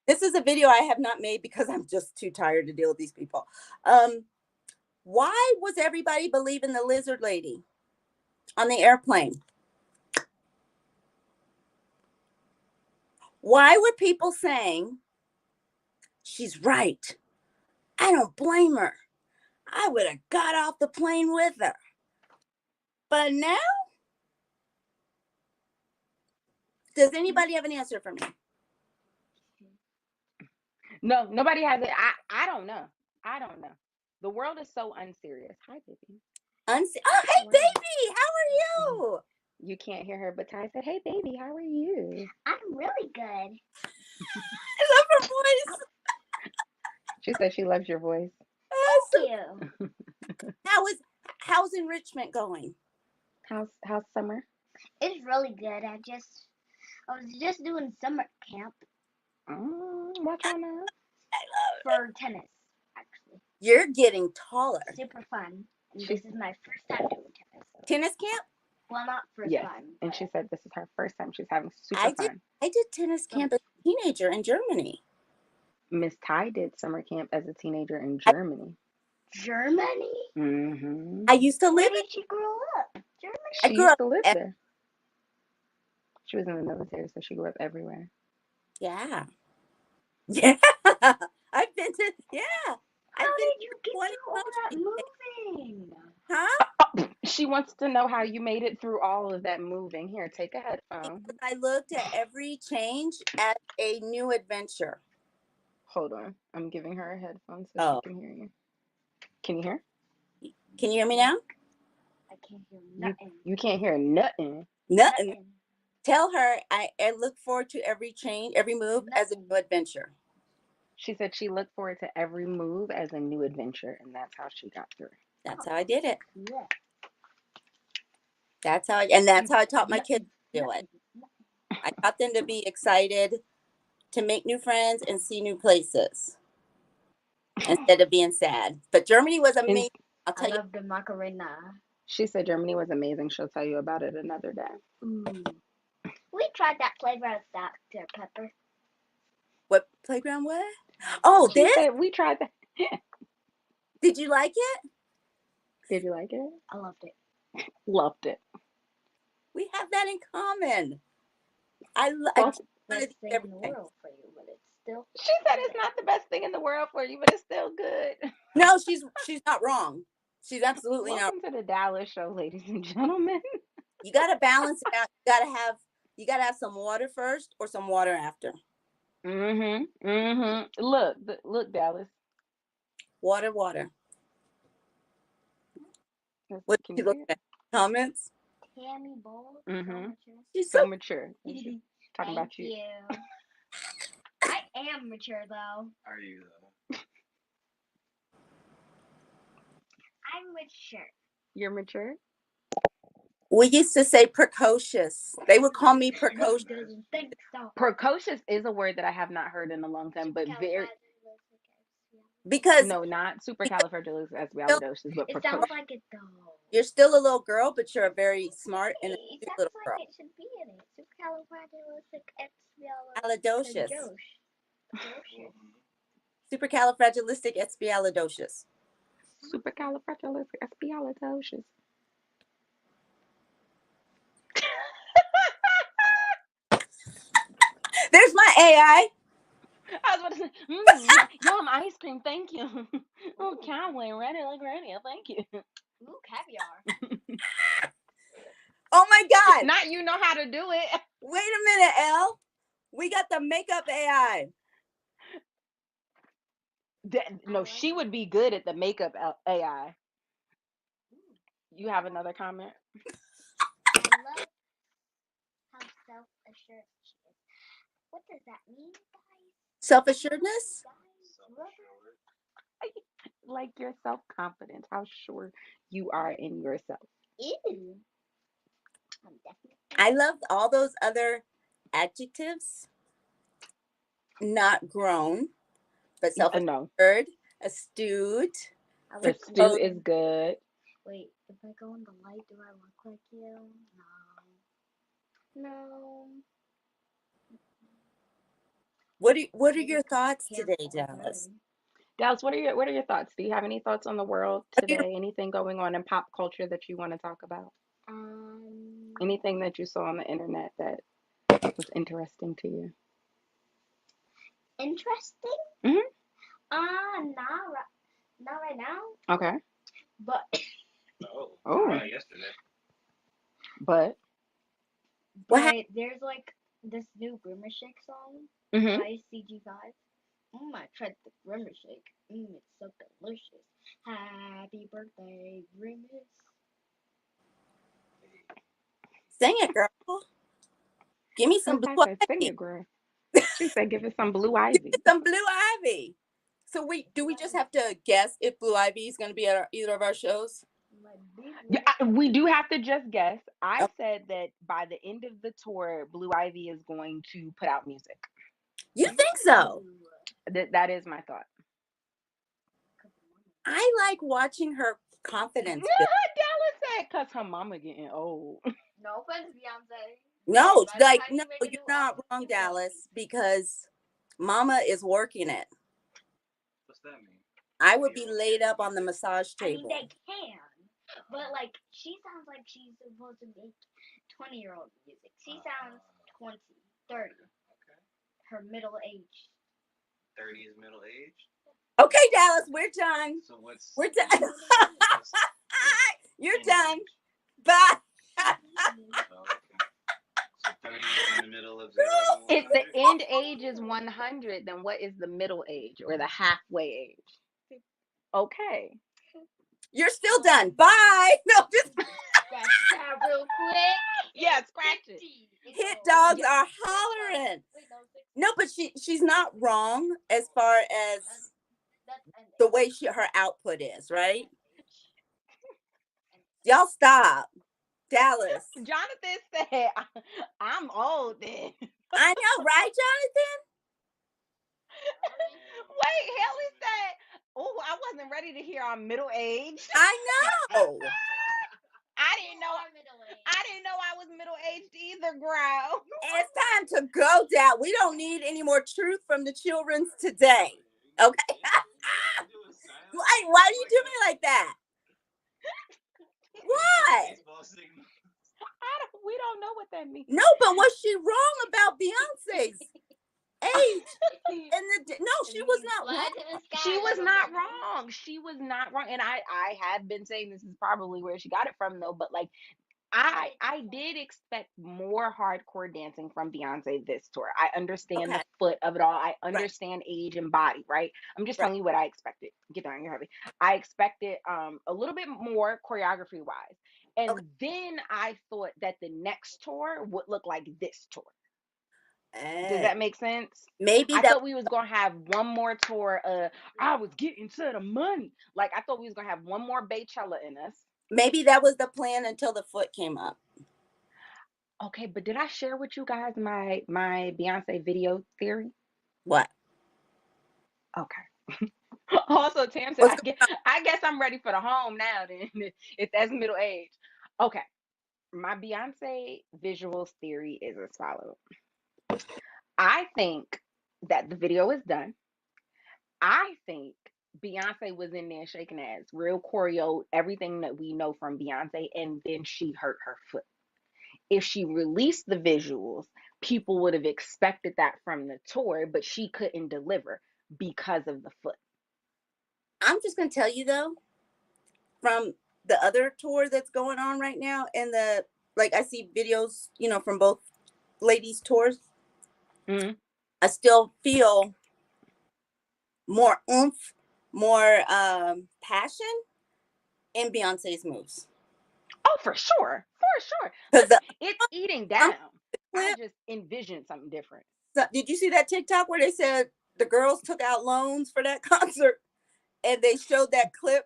Speaker 1: This is a video I have not made because I'm just too tired to deal with these people. Um, why was everybody believing the lizard lady on the airplane? Why were people saying she's right? I don't blame her. I would have got off the plane with her. But now, does anybody have an answer for me?
Speaker 2: No, nobody has it. I don't know. I don't know. The world is so unserious. Hi, baby.
Speaker 1: Oh, hey,
Speaker 2: How are you?
Speaker 1: baby. How are you?
Speaker 2: You can't hear her, but Ty said, "Hey, baby, how are you?"
Speaker 3: I'm really good.
Speaker 1: I love her voice.
Speaker 2: She said she loves your voice.
Speaker 1: So,
Speaker 3: Thank you.
Speaker 1: how's enrichment going?
Speaker 2: How's summer?
Speaker 3: It's really good. I was just doing summer camp
Speaker 2: Watch on now.
Speaker 1: I love it.
Speaker 3: for tennis, actually.
Speaker 1: You're getting taller.
Speaker 3: Super fun. And
Speaker 2: She
Speaker 3: this is my first time doing tennis.
Speaker 1: Tennis camp?
Speaker 3: Well, not first
Speaker 2: Yes,
Speaker 3: time.
Speaker 2: and she said this is her first time. She's having super
Speaker 1: I did.
Speaker 2: fun.
Speaker 1: I did tennis camp as a teenager in Germany.
Speaker 2: Miss Ty did summer camp as a teenager in
Speaker 1: I,
Speaker 2: Germany.
Speaker 3: Germany?
Speaker 2: Mm-hmm.
Speaker 1: I used to
Speaker 3: Where
Speaker 1: live in.
Speaker 3: did you grow up? Germany?
Speaker 1: I
Speaker 2: She
Speaker 1: grew
Speaker 2: used
Speaker 1: up.
Speaker 2: to live there. She was in the military, so she grew up everywhere.
Speaker 1: Yeah. Yeah. I've been to. Yeah.
Speaker 3: How
Speaker 1: I've been
Speaker 3: did you
Speaker 1: to
Speaker 3: get
Speaker 1: 20
Speaker 3: through all that
Speaker 1: countries.
Speaker 3: moving?
Speaker 1: Huh?
Speaker 2: She wants to know how you made it through all of that moving. Here, take a headphone.
Speaker 1: Because I looked at every change as a new adventure.
Speaker 2: Hold on. I'm giving her a headphone so she
Speaker 1: Oh,
Speaker 2: can hear you. Can you hear?
Speaker 1: can you hear me now?
Speaker 3: I can't hear
Speaker 2: You
Speaker 3: nothing.
Speaker 2: you can't hear nothing.
Speaker 1: Nothing.
Speaker 3: Nothing.
Speaker 1: Tell her I look forward to every change, every move as a
Speaker 3: Nothing.
Speaker 1: new adventure.
Speaker 2: She said she looked forward to every move as a new adventure, and that's how she got through.
Speaker 1: That's how I did it.
Speaker 3: Yeah.
Speaker 1: That's how I taught my kids
Speaker 3: Nothing.
Speaker 1: to do it.
Speaker 3: Nothing. Nothing.
Speaker 1: I taught them to be excited, to make new friends and see new places instead of being sad. But Germany was
Speaker 2: And
Speaker 1: amazing. I'll
Speaker 3: I
Speaker 1: tell you.
Speaker 3: love the Macarena.
Speaker 2: she said Germany was amazing. She'll tell you about it another day.
Speaker 3: Mm. We tried that flavor of Dr. Pepper.
Speaker 1: What playground? What? Oh,
Speaker 2: She
Speaker 1: this.
Speaker 2: said we tried that.
Speaker 1: Did you like it?
Speaker 2: Did you like it?
Speaker 3: I loved it.
Speaker 2: Loved it.
Speaker 1: We have that in common. I
Speaker 2: Well,
Speaker 1: just want to
Speaker 3: Best
Speaker 1: do
Speaker 3: thing in the
Speaker 1: everything.
Speaker 3: world for you, but it's still
Speaker 2: she said it's not the best thing in the world for you, but it's still good.
Speaker 1: No, she's not wrong. She's absolutely not.
Speaker 2: Welcome to the Dallas show, ladies and gentlemen.
Speaker 1: You got to balance it out. You got to have some water first or some water after.
Speaker 2: Look, Dallas.
Speaker 1: Water, water. What
Speaker 2: Can
Speaker 1: did
Speaker 2: you
Speaker 1: you look
Speaker 2: see it?
Speaker 1: at? Comments?
Speaker 3: Tammy Bowl.
Speaker 2: Mm-hmm.
Speaker 1: She's
Speaker 2: So
Speaker 1: so
Speaker 2: mature. She's talking
Speaker 3: Thank
Speaker 2: about you.
Speaker 3: you. I am mature though.
Speaker 4: Are you though?
Speaker 3: I'm mature.
Speaker 2: You're mature.
Speaker 1: We used to say precocious. They would call me precocious.
Speaker 3: Doesn't think so.
Speaker 2: Precocious is a word that I have not heard in a long time, but very
Speaker 1: Because
Speaker 2: no, not
Speaker 1: because
Speaker 2: supercalifragilisticexpialidocious, but
Speaker 3: It
Speaker 2: precocious.
Speaker 3: sounds like it though.
Speaker 1: you're still a little girl, but you're a very smart and
Speaker 3: It
Speaker 1: astute
Speaker 3: sounds
Speaker 1: little
Speaker 3: like
Speaker 1: girl.
Speaker 3: it should be in it.
Speaker 1: Alidocious.
Speaker 3: Supercalifragilisticexpialidocious.
Speaker 1: Supercalifragilisticexpialidocious.
Speaker 2: Supercalifragilisticexpialidocious.
Speaker 1: There's my AI.
Speaker 2: I was about to say, yum, ice cream, thank you. Oh, cowboy, ready like radio, thank you.
Speaker 3: Ooh, caviar.
Speaker 1: Oh my God.
Speaker 2: Not you know how to do it.
Speaker 1: Wait a minute, Elle. We got the makeup AI.
Speaker 2: No, she would be good at the makeup AI. You have another comment?
Speaker 3: I love how self-assured she is. What does that mean, guys?
Speaker 1: Self-assuredness?
Speaker 2: Like your self confidence, how sure you are in yourself.
Speaker 3: Ew. I'm definitely.
Speaker 1: I love all those other adjectives. Not grown, but
Speaker 2: No,
Speaker 1: self-assured, astute.
Speaker 3: I
Speaker 2: the
Speaker 3: like
Speaker 2: stew is good.
Speaker 3: Wait, if I go in the light, do I look like you? No.
Speaker 1: What are your thoughts today, Dallas?
Speaker 2: Dallas, what are your thoughts? Do you have any thoughts on the world
Speaker 1: What are your-
Speaker 2: today? Anything going on in pop culture that you want to talk about? Anything that you saw on the internet that was interesting to you?
Speaker 3: Interesting?
Speaker 2: Mm-hmm.
Speaker 3: Not right now.
Speaker 2: Okay.
Speaker 3: But
Speaker 4: Yesterday.
Speaker 2: But
Speaker 3: there's like this new Grimmer Shake song
Speaker 2: mm-hmm.
Speaker 3: by CG5. I tried the Grimmer Shake. It's so delicious. Happy birthday, Grimace.
Speaker 1: Sing it, girl. Give me some
Speaker 2: What's
Speaker 1: blue
Speaker 2: that say? Sing
Speaker 1: ivy.
Speaker 2: it, girl. She said, "Give us some blue ivy."
Speaker 1: Some blue ivy. So do we just have to guess if Blue Ivy is going to be at either of our shows?
Speaker 2: Yeah, we do have to just guess. I
Speaker 1: Oh.
Speaker 2: said that by the end of the tour, Blue Ivy is going to put out music.
Speaker 1: You think so?
Speaker 2: That is my thought.
Speaker 1: I like watching her confidence build.
Speaker 2: Dallas said, "Cause her mama getting old."
Speaker 3: No offense, Beyonce.
Speaker 1: No,
Speaker 3: By the
Speaker 1: like
Speaker 3: time
Speaker 1: no,
Speaker 3: you make a
Speaker 1: you're
Speaker 3: new
Speaker 1: not
Speaker 3: album,
Speaker 1: wrong,
Speaker 3: you will.
Speaker 1: Dallas, because Mama is working it.
Speaker 4: What's that mean?
Speaker 1: I would be laid up on the massage
Speaker 3: I mean,
Speaker 1: table.
Speaker 3: they can, but like she sounds like she's supposed to make 20-year-old music. She sounds 20, 30.
Speaker 4: Okay.
Speaker 3: Her middle age.
Speaker 4: 30 is middle age.
Speaker 1: Okay, Dallas, we're done.
Speaker 4: So what's
Speaker 1: We're done. You're done. Bye.
Speaker 4: Oh, okay. So 30 is in the middle of 0 and
Speaker 2: If the
Speaker 4: 100.
Speaker 2: end age is 100, then what is the middle age or the halfway age? Okay.
Speaker 1: You're still done. Bye. No, just
Speaker 3: Scratch that real quick.
Speaker 2: Yeah, scratch it.
Speaker 1: hit dogs are hollering. No, but she's not wrong as far as the way her output is, right? Y'all stop. Dallas.
Speaker 2: Jonathan said, "I'm old then."
Speaker 1: I know, right, Jonathan?
Speaker 2: Wait, Haley said, "Oh, I wasn't ready to hear I'm middle aged."
Speaker 1: I know.
Speaker 2: I didn't know I was middle-aged either, girl.
Speaker 1: It's time to go down. We don't need any more truth from the children's today. Okay. Why do you do me like that? Why?
Speaker 2: We don't know what that means.
Speaker 1: No, but was she wrong about Beyonce's age? No, she was not wrong.
Speaker 2: She was not wrong. She was not wrong. And I have been saying this is probably where she got it from though, but like I did expect more hardcore dancing from Beyonce this tour. I understand
Speaker 1: Okay,
Speaker 2: the foot of it all. I
Speaker 1: right,
Speaker 2: understand age and body, right? I'm just
Speaker 1: right.
Speaker 2: telling you what I expected. Get down, you're heavy. I expected a little bit more choreography wise.
Speaker 1: Okay.
Speaker 2: And then I thought that the next tour would look like this tour. Does
Speaker 1: Eh,
Speaker 2: that make sense?
Speaker 1: maybe
Speaker 2: I
Speaker 1: that
Speaker 2: thought we was gonna have one more tour. I was getting to the money. Like I thought we was gonna have one more Baychella in us.
Speaker 1: was the plan until the foot came up.
Speaker 2: Okay, but did I share with you guys my Beyonce video theory?
Speaker 1: What?
Speaker 2: Okay. Also, Tam said,
Speaker 1: What's
Speaker 2: I guess I'm ready for the home now. Then, if that's middle age. Okay, my Beyonce visuals theory is as follows. I think that the video is done. I think Beyonce was in there shaking ass, real choreo, everything that we know from Beyonce, and then she hurt her foot. If she released the visuals, people would have expected that from the tour, but she couldn't deliver because of the foot.
Speaker 1: I'm just gonna tell you though, from the other tour that's going on right now, and I see videos, from both ladies' tours.
Speaker 2: Mm-hmm.
Speaker 1: I still feel more oomph, more passion in Beyonce's moves.
Speaker 2: Oh, for sure. For sure.
Speaker 1: Because
Speaker 2: Listen, it's eating
Speaker 1: some
Speaker 2: down. I
Speaker 1: clip,
Speaker 2: just envisioned something different.
Speaker 1: did you see that TikTok where they said the girls took out loans for that concert, and they showed that clip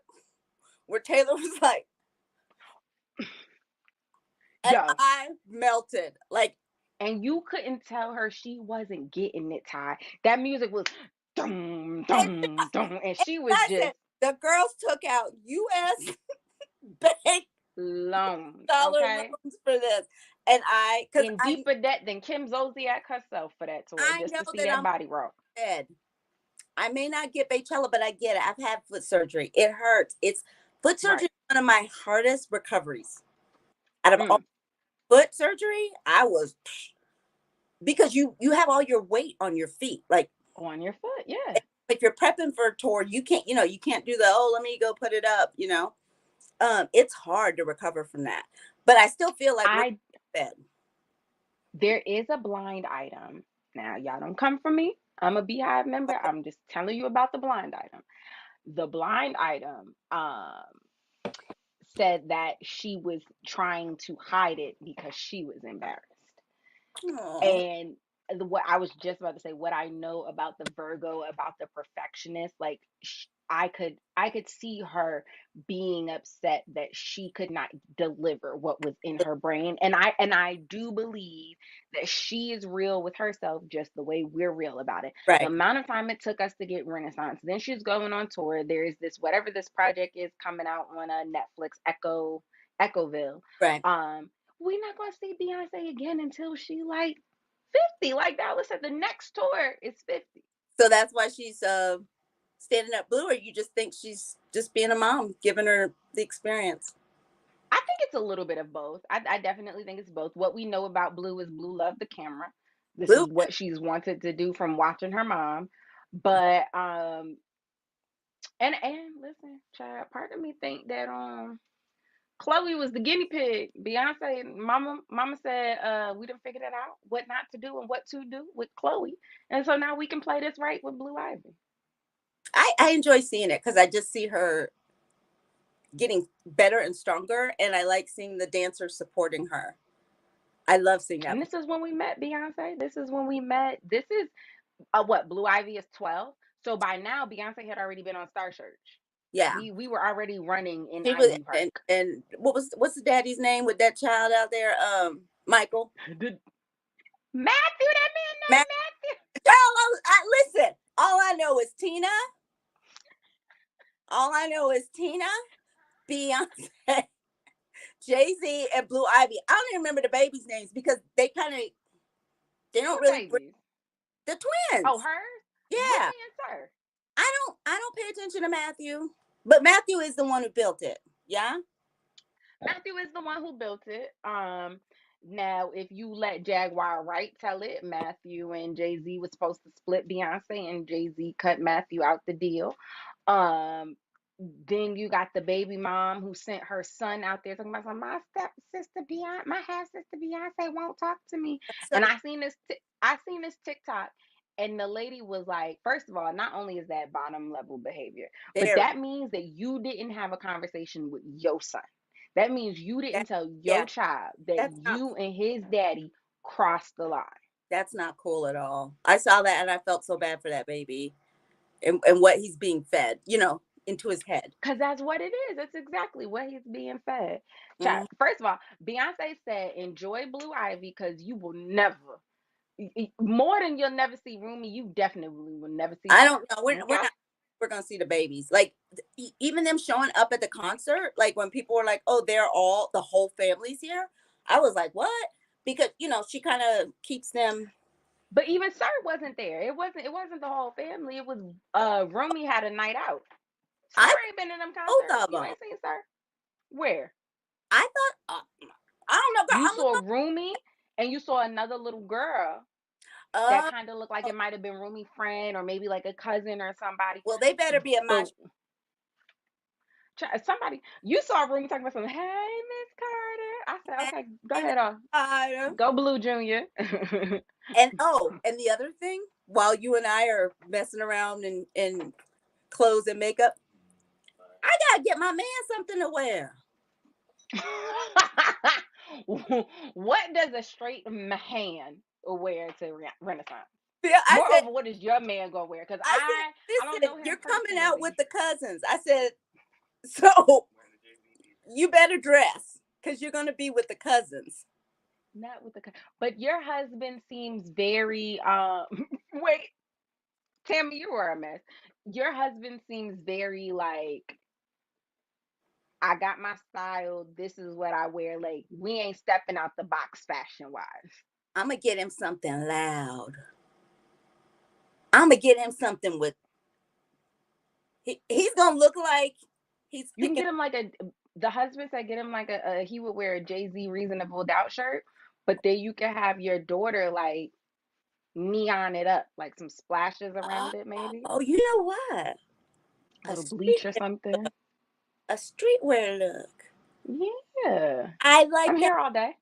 Speaker 1: where Taylor was like, and
Speaker 2: Yo,
Speaker 1: I melted. Like,
Speaker 2: and you couldn't tell her she wasn't getting it, Ty. That music was dum,
Speaker 1: and,
Speaker 2: dum, dum, and
Speaker 1: and
Speaker 2: she was
Speaker 1: I said,
Speaker 2: just
Speaker 1: the girls took out U.S. bank
Speaker 2: loans,
Speaker 1: dollar
Speaker 2: okay?
Speaker 1: loans for this. And because
Speaker 2: In deeper debt than Kim Zolciak herself for that tour,
Speaker 1: I
Speaker 2: just
Speaker 1: know
Speaker 2: to see
Speaker 1: that
Speaker 2: that
Speaker 1: I'm
Speaker 2: body rock.
Speaker 1: dead. I may not get Baychella, but I get it. I've had foot surgery. It hurts. Foot surgery
Speaker 2: Right.
Speaker 1: is one of my hardest recoveries. Out of all
Speaker 2: Mm,
Speaker 1: foot surgery, I was because you have all your weight on your feet. Like
Speaker 2: on your foot, yeah.
Speaker 1: if you're prepping for a tour, you can't do let me go put it up. It's hard to recover from that. But I still feel like we're
Speaker 2: I
Speaker 1: in bed.
Speaker 2: There is a blind item. Now, y'all don't come for me. I'm a Beehive member. I'm just telling you about the blind item. The blind item said that she was trying to hide it because she was embarrassed.
Speaker 1: Aw,
Speaker 2: And what I was just about to say, what I know about the Virgo, about the perfectionist, like I could see her being upset that she could not deliver what was in her brain. And I do believe that she is real with herself just the way we're real about it. The
Speaker 1: right,
Speaker 2: amount of time it took us to get Renaissance, then she's going on tour. There is this whatever this project is coming out on Netflix, Echoville.
Speaker 1: right.
Speaker 2: Um, we're not gonna see Beyonce again until she like 50. Like Dallas said, the next tour is 50.
Speaker 1: So that's why she's standing up blue, or you just think she's just being a mom, giving her the experience.
Speaker 2: I think it's a little bit of both. I definitely think it's both. What we know about Blue is Blue loved the camera. This
Speaker 1: Blue,
Speaker 2: is what she's wanted to do from watching her mom. But and listen, child, part of me think that Chloe was the guinea pig. Beyonce and mama said, we done figured it out, what not to do and what to do with Chloe. And so now we can play this right with Blue Ivy.
Speaker 1: I enjoy seeing it because I just see her getting better and stronger, and I like seeing the dancers supporting her. I love seeing that.
Speaker 2: And this is when we met Beyonce. This is when we met. This is what Blue Ivy is 12. So by now Beyonce had already been on Star Search.
Speaker 1: Yeah,
Speaker 2: We were already running in
Speaker 1: she was,
Speaker 2: Ivy
Speaker 1: and
Speaker 2: Park.
Speaker 1: what's the daddy's name with that child out there? Michael.
Speaker 2: The, Matthew, that man
Speaker 1: Matt.
Speaker 2: named Matthew.
Speaker 1: Child, listen. All I know is Tina. All I know is Tina, Beyonce, Jay-Z and Blue Ivy. I don't even remember the babies' names because they don't
Speaker 2: Who's
Speaker 1: really bring
Speaker 2: babies?
Speaker 1: the
Speaker 2: Oh,
Speaker 1: twins.
Speaker 2: hers?
Speaker 1: Yeah.
Speaker 2: Rumi and Sir.
Speaker 1: I don't pay attention to Matthew. But Matthew is the one who built it. Yeah?
Speaker 2: Matthew is the one who built it. Now if you let Jaguar Wright tell it, Matthew and Jay Z was supposed to split Beyonce, and Jay Z cut Matthew out the deal. Um, then you got the baby mom who sent her son out there talking about some, my step sister Beyonce, my half sister Beyonce won't talk to me.
Speaker 1: So
Speaker 2: And I seen this TikTok, and the lady was like, first of all, not only is that bottom level behavior, but
Speaker 1: very
Speaker 2: that means that you didn't have a conversation with your son. That means you
Speaker 1: that
Speaker 2: didn't tell
Speaker 1: yeah,
Speaker 2: your child that
Speaker 1: that's not
Speaker 2: you and his daddy crossed the line.
Speaker 1: that's not cool at all. I saw that and I felt so bad for that baby and what he's being fed, into his head.
Speaker 2: Because that's what it is. That's exactly what he's being fed.
Speaker 1: Mhm.
Speaker 2: Child, first of all, Beyonce said, enjoy Blue Ivy because you will never, more than you'll never see Rumi, you definitely will never see
Speaker 1: I
Speaker 2: Sir.
Speaker 1: don't know. We're
Speaker 2: Okay?
Speaker 1: not. We're gonna see the babies. Like even them showing up at the concert. Like when people were like, "Oh, the whole family's here." I was like, "What?" Because she kind of keeps them.
Speaker 2: But even Sir wasn't there. It wasn't the whole family. It was Rumi had a night out. Sir
Speaker 1: I
Speaker 2: ain't been in them
Speaker 1: both
Speaker 2: concerts.
Speaker 1: of
Speaker 2: You
Speaker 1: them.
Speaker 2: ain't seen Sir? Where?
Speaker 1: I thought. I don't know, girl.
Speaker 2: You
Speaker 1: I'm
Speaker 2: saw
Speaker 1: looking.
Speaker 2: Rumi and you saw another little girl that
Speaker 1: Uh,
Speaker 2: kind of looked like it might have been Rumi's friend or maybe like a cousin or somebody.
Speaker 1: well, they better be at my.
Speaker 2: But somebody, you saw Rumi talking about something. Hey, Miss Carter. I said,
Speaker 1: And,
Speaker 2: okay, go ahead on. Go Blue Junior.
Speaker 1: and the other thing, while you and I are messing around in clothes and makeup, I gotta get my man something to wear.
Speaker 2: What does a straight man wear to Renaissance?
Speaker 1: Yeah,
Speaker 2: Moreover, what is your man gonna wear? Because
Speaker 1: I
Speaker 2: I don't
Speaker 1: said,
Speaker 2: know
Speaker 1: listen, you're
Speaker 2: him
Speaker 1: coming out with
Speaker 2: personally.
Speaker 1: the cousins. I said, so you better dress because you're gonna be with the cousins.
Speaker 2: Not with the, but your husband seems very wait, Tammy, you were a mess. Your husband seems very like, I got my style. This is what I wear. Like, we ain't stepping out the box fashion wise.
Speaker 1: I'm gonna get him something loud. I'm gonna get him something with. He's gonna look like he's
Speaker 2: You can
Speaker 1: picking.
Speaker 2: get him like the husband said, get him like he would wear a Jay-Z Reasonable Doubt shirt, but then you can have your daughter like neon it up, like some splashes
Speaker 1: Oh,
Speaker 2: around it, maybe
Speaker 1: oh, you know what?
Speaker 2: a
Speaker 1: A
Speaker 2: little bleach or
Speaker 1: street,
Speaker 2: something.
Speaker 1: a streetwear look.
Speaker 2: Yeah,
Speaker 1: I
Speaker 2: I'm
Speaker 1: like that.
Speaker 2: here all day.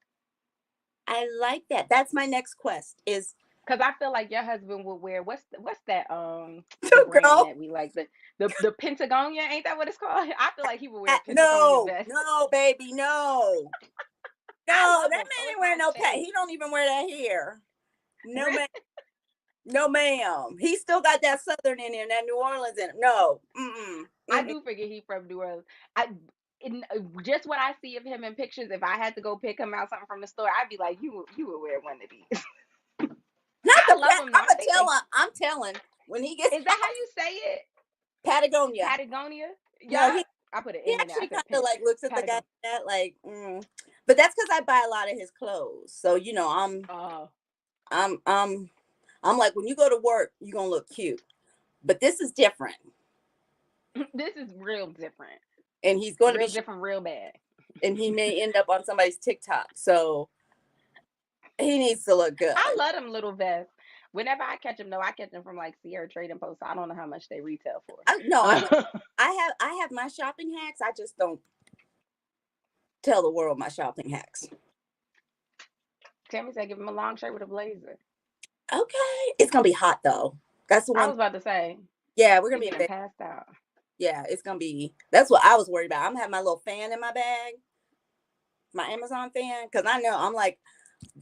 Speaker 1: I like that. That's my next quest. Is
Speaker 2: Cause I feel like your husband would wear what's that the brand
Speaker 1: girl.
Speaker 2: that we like, the Pentagonia, ain't that what it's called? I feel like he would wear a Pentagonia
Speaker 1: No,
Speaker 2: vest.
Speaker 1: no, baby, no.
Speaker 2: I
Speaker 1: No,
Speaker 2: love
Speaker 1: that
Speaker 2: him, so
Speaker 1: man
Speaker 2: it's
Speaker 1: ain't wearing
Speaker 2: not
Speaker 1: no cat.
Speaker 2: shade.
Speaker 1: He don't even wear that here. No, ma'am. No, ma'am. He still got that Southern in him, that New Orleans in him. No. Mm-mm.
Speaker 2: I
Speaker 1: Mm-mm.
Speaker 2: do forget he from New Orleans. I just what I see of him in pictures. If I had to go pick him out something from the store, I'd be like, you would wear one of these.
Speaker 1: Not
Speaker 2: I
Speaker 1: the
Speaker 2: love him though.
Speaker 1: I'm
Speaker 2: I
Speaker 1: gonna
Speaker 2: think
Speaker 1: tell
Speaker 2: they
Speaker 1: him. I'm telling when he gets
Speaker 2: is that how you say it?
Speaker 1: Patagonia.
Speaker 2: Patagonia.
Speaker 1: No,
Speaker 2: Yeah,
Speaker 1: he
Speaker 2: I put an
Speaker 1: he
Speaker 2: N in there. I
Speaker 1: actually kind
Speaker 2: said
Speaker 1: of like looks at the guy
Speaker 2: Patagonia.
Speaker 1: like that like, but that's because I buy a lot of his clothes. So
Speaker 2: Oh,
Speaker 1: I'm I'm I'm like when you go to work, you're gonna look cute. But this is different,
Speaker 2: this is real different.
Speaker 1: and he's going to
Speaker 2: Real
Speaker 1: be,
Speaker 2: different. Real bad.
Speaker 1: and he may end up on somebody's TikTok. So he needs to look
Speaker 2: I
Speaker 1: good.
Speaker 2: love them little vests. Whenever I catch them, though, I catch them from like Sierra Trading Post. I don't know how much they retail for.
Speaker 1: No, I have my shopping hacks. I just don't tell the world my shopping hacks.
Speaker 2: Tammy said, give him a long shirt with a blazer.
Speaker 1: Okay, it's gonna be hot though. That's the
Speaker 2: I
Speaker 1: one.
Speaker 2: was about to say,
Speaker 1: Yeah, we're gonna
Speaker 2: you
Speaker 1: be in
Speaker 2: getting
Speaker 1: bed.
Speaker 2: passed out.
Speaker 1: Yeah, it's gonna be. That's what I was worried about. I'm gonna have my little fan in my bag, my Amazon fan, because I know I'm like,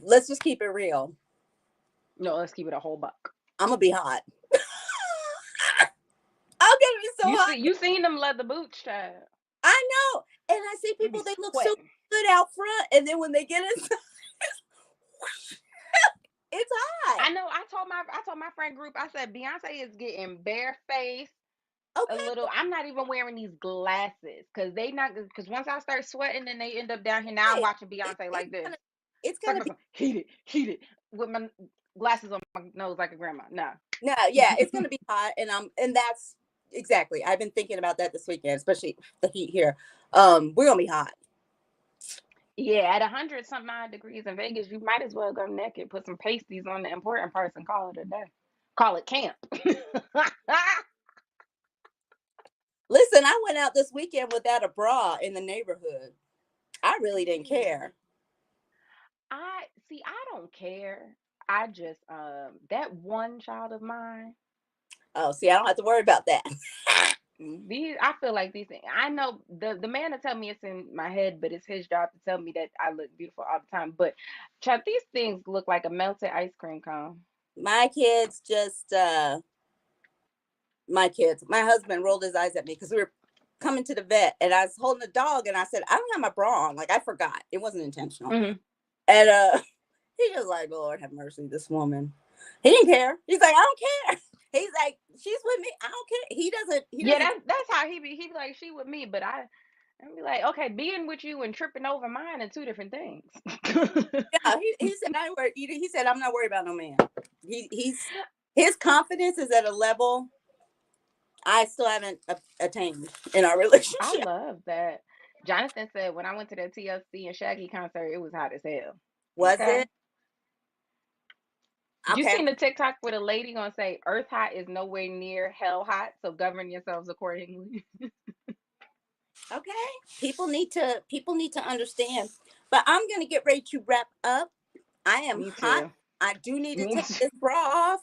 Speaker 1: let's just keep it real.
Speaker 2: No, let's keep it a whole buck.
Speaker 1: I'm gonna be hot. I'm gonna be so hot.
Speaker 2: You seen them leather boots, child.
Speaker 1: I know, and I see
Speaker 2: You be
Speaker 1: people. They look so
Speaker 2: sweating.
Speaker 1: good out front, and then when they get inside, it's hot.
Speaker 2: I know. I told my friend group. I said Beyonce is getting barefaced a
Speaker 1: Okay.
Speaker 2: little. I'm not even wearing these glasses because once I start sweating, then they end up down here. Now I'm
Speaker 1: Right.
Speaker 2: watching Beyonce like this.
Speaker 1: It's
Speaker 2: Talking
Speaker 1: gonna
Speaker 2: about
Speaker 1: be
Speaker 2: some heated with my glasses on my nose like a grandma. No.
Speaker 1: no, yeah, it's gonna be hot, and that's exactly. I've been thinking about that this weekend, especially the heat here. We're gonna be hot.
Speaker 2: Yeah, at 100 something odd degrees in Vegas, you might as well go naked, put some pasties on the important parts, and call it a day. Call it camp.
Speaker 1: Listen, I went out this weekend without a bra in the neighborhood. I really didn't care.
Speaker 2: I see. I don't care. I just that one child of mine.
Speaker 1: Oh, see, I don't have to worry about that.
Speaker 2: These I feel like these. I know the man to tell me it's in my head, but it's his job to tell me that I look beautiful all the time. But child, these things look like a melted ice cream cone.
Speaker 1: My kids just my kids. My husband rolled his eyes at me because we were coming to the vet and I was holding the dog and I said, I don't have my bra on. Like I forgot. It wasn't intentional.
Speaker 2: Hmm.
Speaker 1: And he was like, Lord have mercy, this woman. He didn't care. He's like, I don't care. He's like, she's with me. I don't care. He
Speaker 2: Yeah,
Speaker 1: doesn't
Speaker 2: that's how he be. He be like she with me, but I be like, okay, being with you and tripping over mine are two different things.
Speaker 1: yeah, he said I worry. He said I'm not worried about no man. He's his confidence is at a level I still haven't attained in our
Speaker 2: I
Speaker 1: relationship.
Speaker 2: love that. Jonathan said when I went to that TLC and Shaggy concert, it was hot as hell.
Speaker 1: Was
Speaker 2: Okay.
Speaker 1: it
Speaker 2: You
Speaker 1: okay?
Speaker 2: seen the TikTok where the lady gonna say Earth hot is nowhere near hell hot, so govern yourselves accordingly.
Speaker 1: Okay, people need to understand. But I'm gonna get ready to wrap up. I am
Speaker 2: Me
Speaker 1: hot.
Speaker 2: too.
Speaker 1: I do need to
Speaker 2: Me
Speaker 1: take
Speaker 2: too.
Speaker 1: this bra off.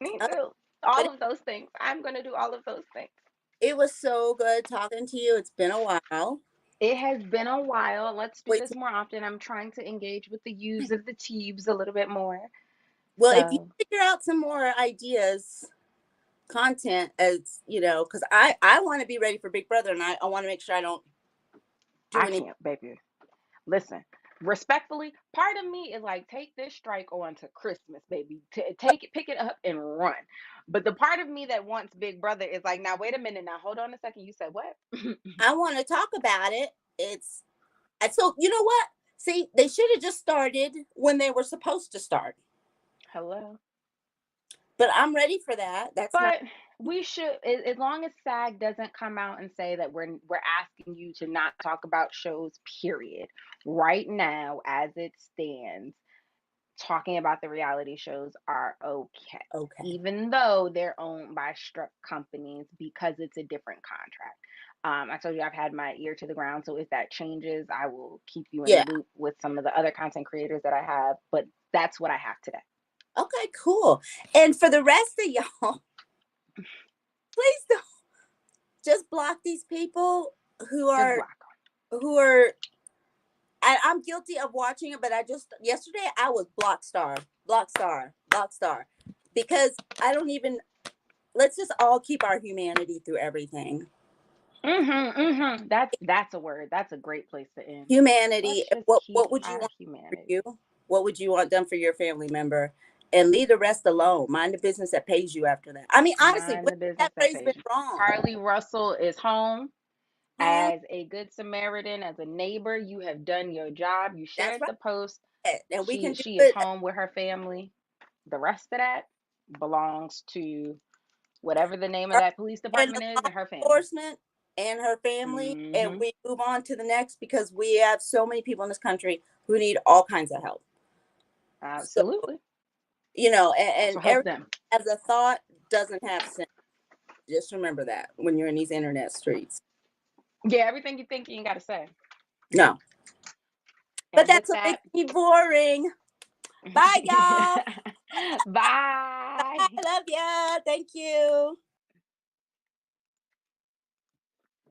Speaker 2: Me
Speaker 1: Uh,
Speaker 2: too.
Speaker 1: but
Speaker 2: All of those things. I'm gonna do all of those things.
Speaker 1: it was so good talking to you. It's been a while.
Speaker 2: It has been a while. Let's do
Speaker 1: Wait,
Speaker 2: this more often. I'm trying to engage with the use of the tubes a little bit more.
Speaker 1: well, if you
Speaker 2: So
Speaker 1: figure out some more ideas, content, as you know, because I want to be ready for Big Brother, and I want to make sure I don't do
Speaker 2: I
Speaker 1: any.
Speaker 2: can't, baby. Listen, respectfully, part of me is like, take this strike on to Christmas, baby. Take it, pick it up and run. But the part of me that wants Big Brother is like, now wait a minute, now hold on a second. You said what?
Speaker 1: I want to talk about it. It's and so you know what? See, they should have just started when they were supposed to start.
Speaker 2: Hello.
Speaker 1: But I'm ready for that. That's not
Speaker 2: But we should, as long as SAG doesn't come out and say that we're asking you to not talk about shows. Period. Right now, as it stands, talking about the reality shows are okay,
Speaker 1: okay.
Speaker 2: even though they're owned by struck companies because it's a different contract. I told you I've had my ear to the ground, so if that changes, I will keep you in the
Speaker 1: Yeah.
Speaker 2: loop with some of the other content creators that I have. But that's what I have today.
Speaker 1: Okay, cool. And for the rest of y'all, please don't just block these people who
Speaker 2: Just
Speaker 1: are
Speaker 2: block
Speaker 1: who are I'm guilty of watching it, but I just yesterday I was block star, block star, block star. Because I don't even let's just all keep our humanity through everything.
Speaker 2: them. That's a word. That's a great place to end.
Speaker 1: Humanity.
Speaker 2: Let's just keep
Speaker 1: What would you
Speaker 2: our
Speaker 1: want for
Speaker 2: humanity.
Speaker 1: you? What would you want done for your family member? And leave the rest alone. Mind the business that pays you after that. I mean, honestly,
Speaker 2: Mind
Speaker 1: when
Speaker 2: the business
Speaker 1: has that
Speaker 2: that
Speaker 1: phrase been
Speaker 2: pays you.
Speaker 1: wrong?
Speaker 2: Carly Russell is home.
Speaker 1: Home.
Speaker 2: As a good Samaritan, as a neighbor, you have done your job. You
Speaker 1: That's
Speaker 2: shared
Speaker 1: right.
Speaker 2: the post.
Speaker 1: And we can do
Speaker 2: She is
Speaker 1: it.
Speaker 2: home with her family. The rest of that belongs to whatever the name of
Speaker 1: Her
Speaker 2: that police
Speaker 1: and
Speaker 2: department
Speaker 1: the
Speaker 2: is
Speaker 1: law
Speaker 2: and her family.
Speaker 1: enforcement and her family, and
Speaker 2: Hmm.
Speaker 1: we move on to the next because we have so many people in this country who need all kinds of help. So,
Speaker 2: Absolutely.
Speaker 1: and
Speaker 2: So help
Speaker 1: every
Speaker 2: them.
Speaker 1: as a thought doesn't have sense. Just remember that when you're in these internet streets.
Speaker 2: Yeah, everything you think you ain't got to say.
Speaker 1: No, but
Speaker 2: And with
Speaker 1: that's what
Speaker 2: that,
Speaker 1: makes me boring. Bye, y'all.
Speaker 2: bye.
Speaker 1: I love ya. Thank you.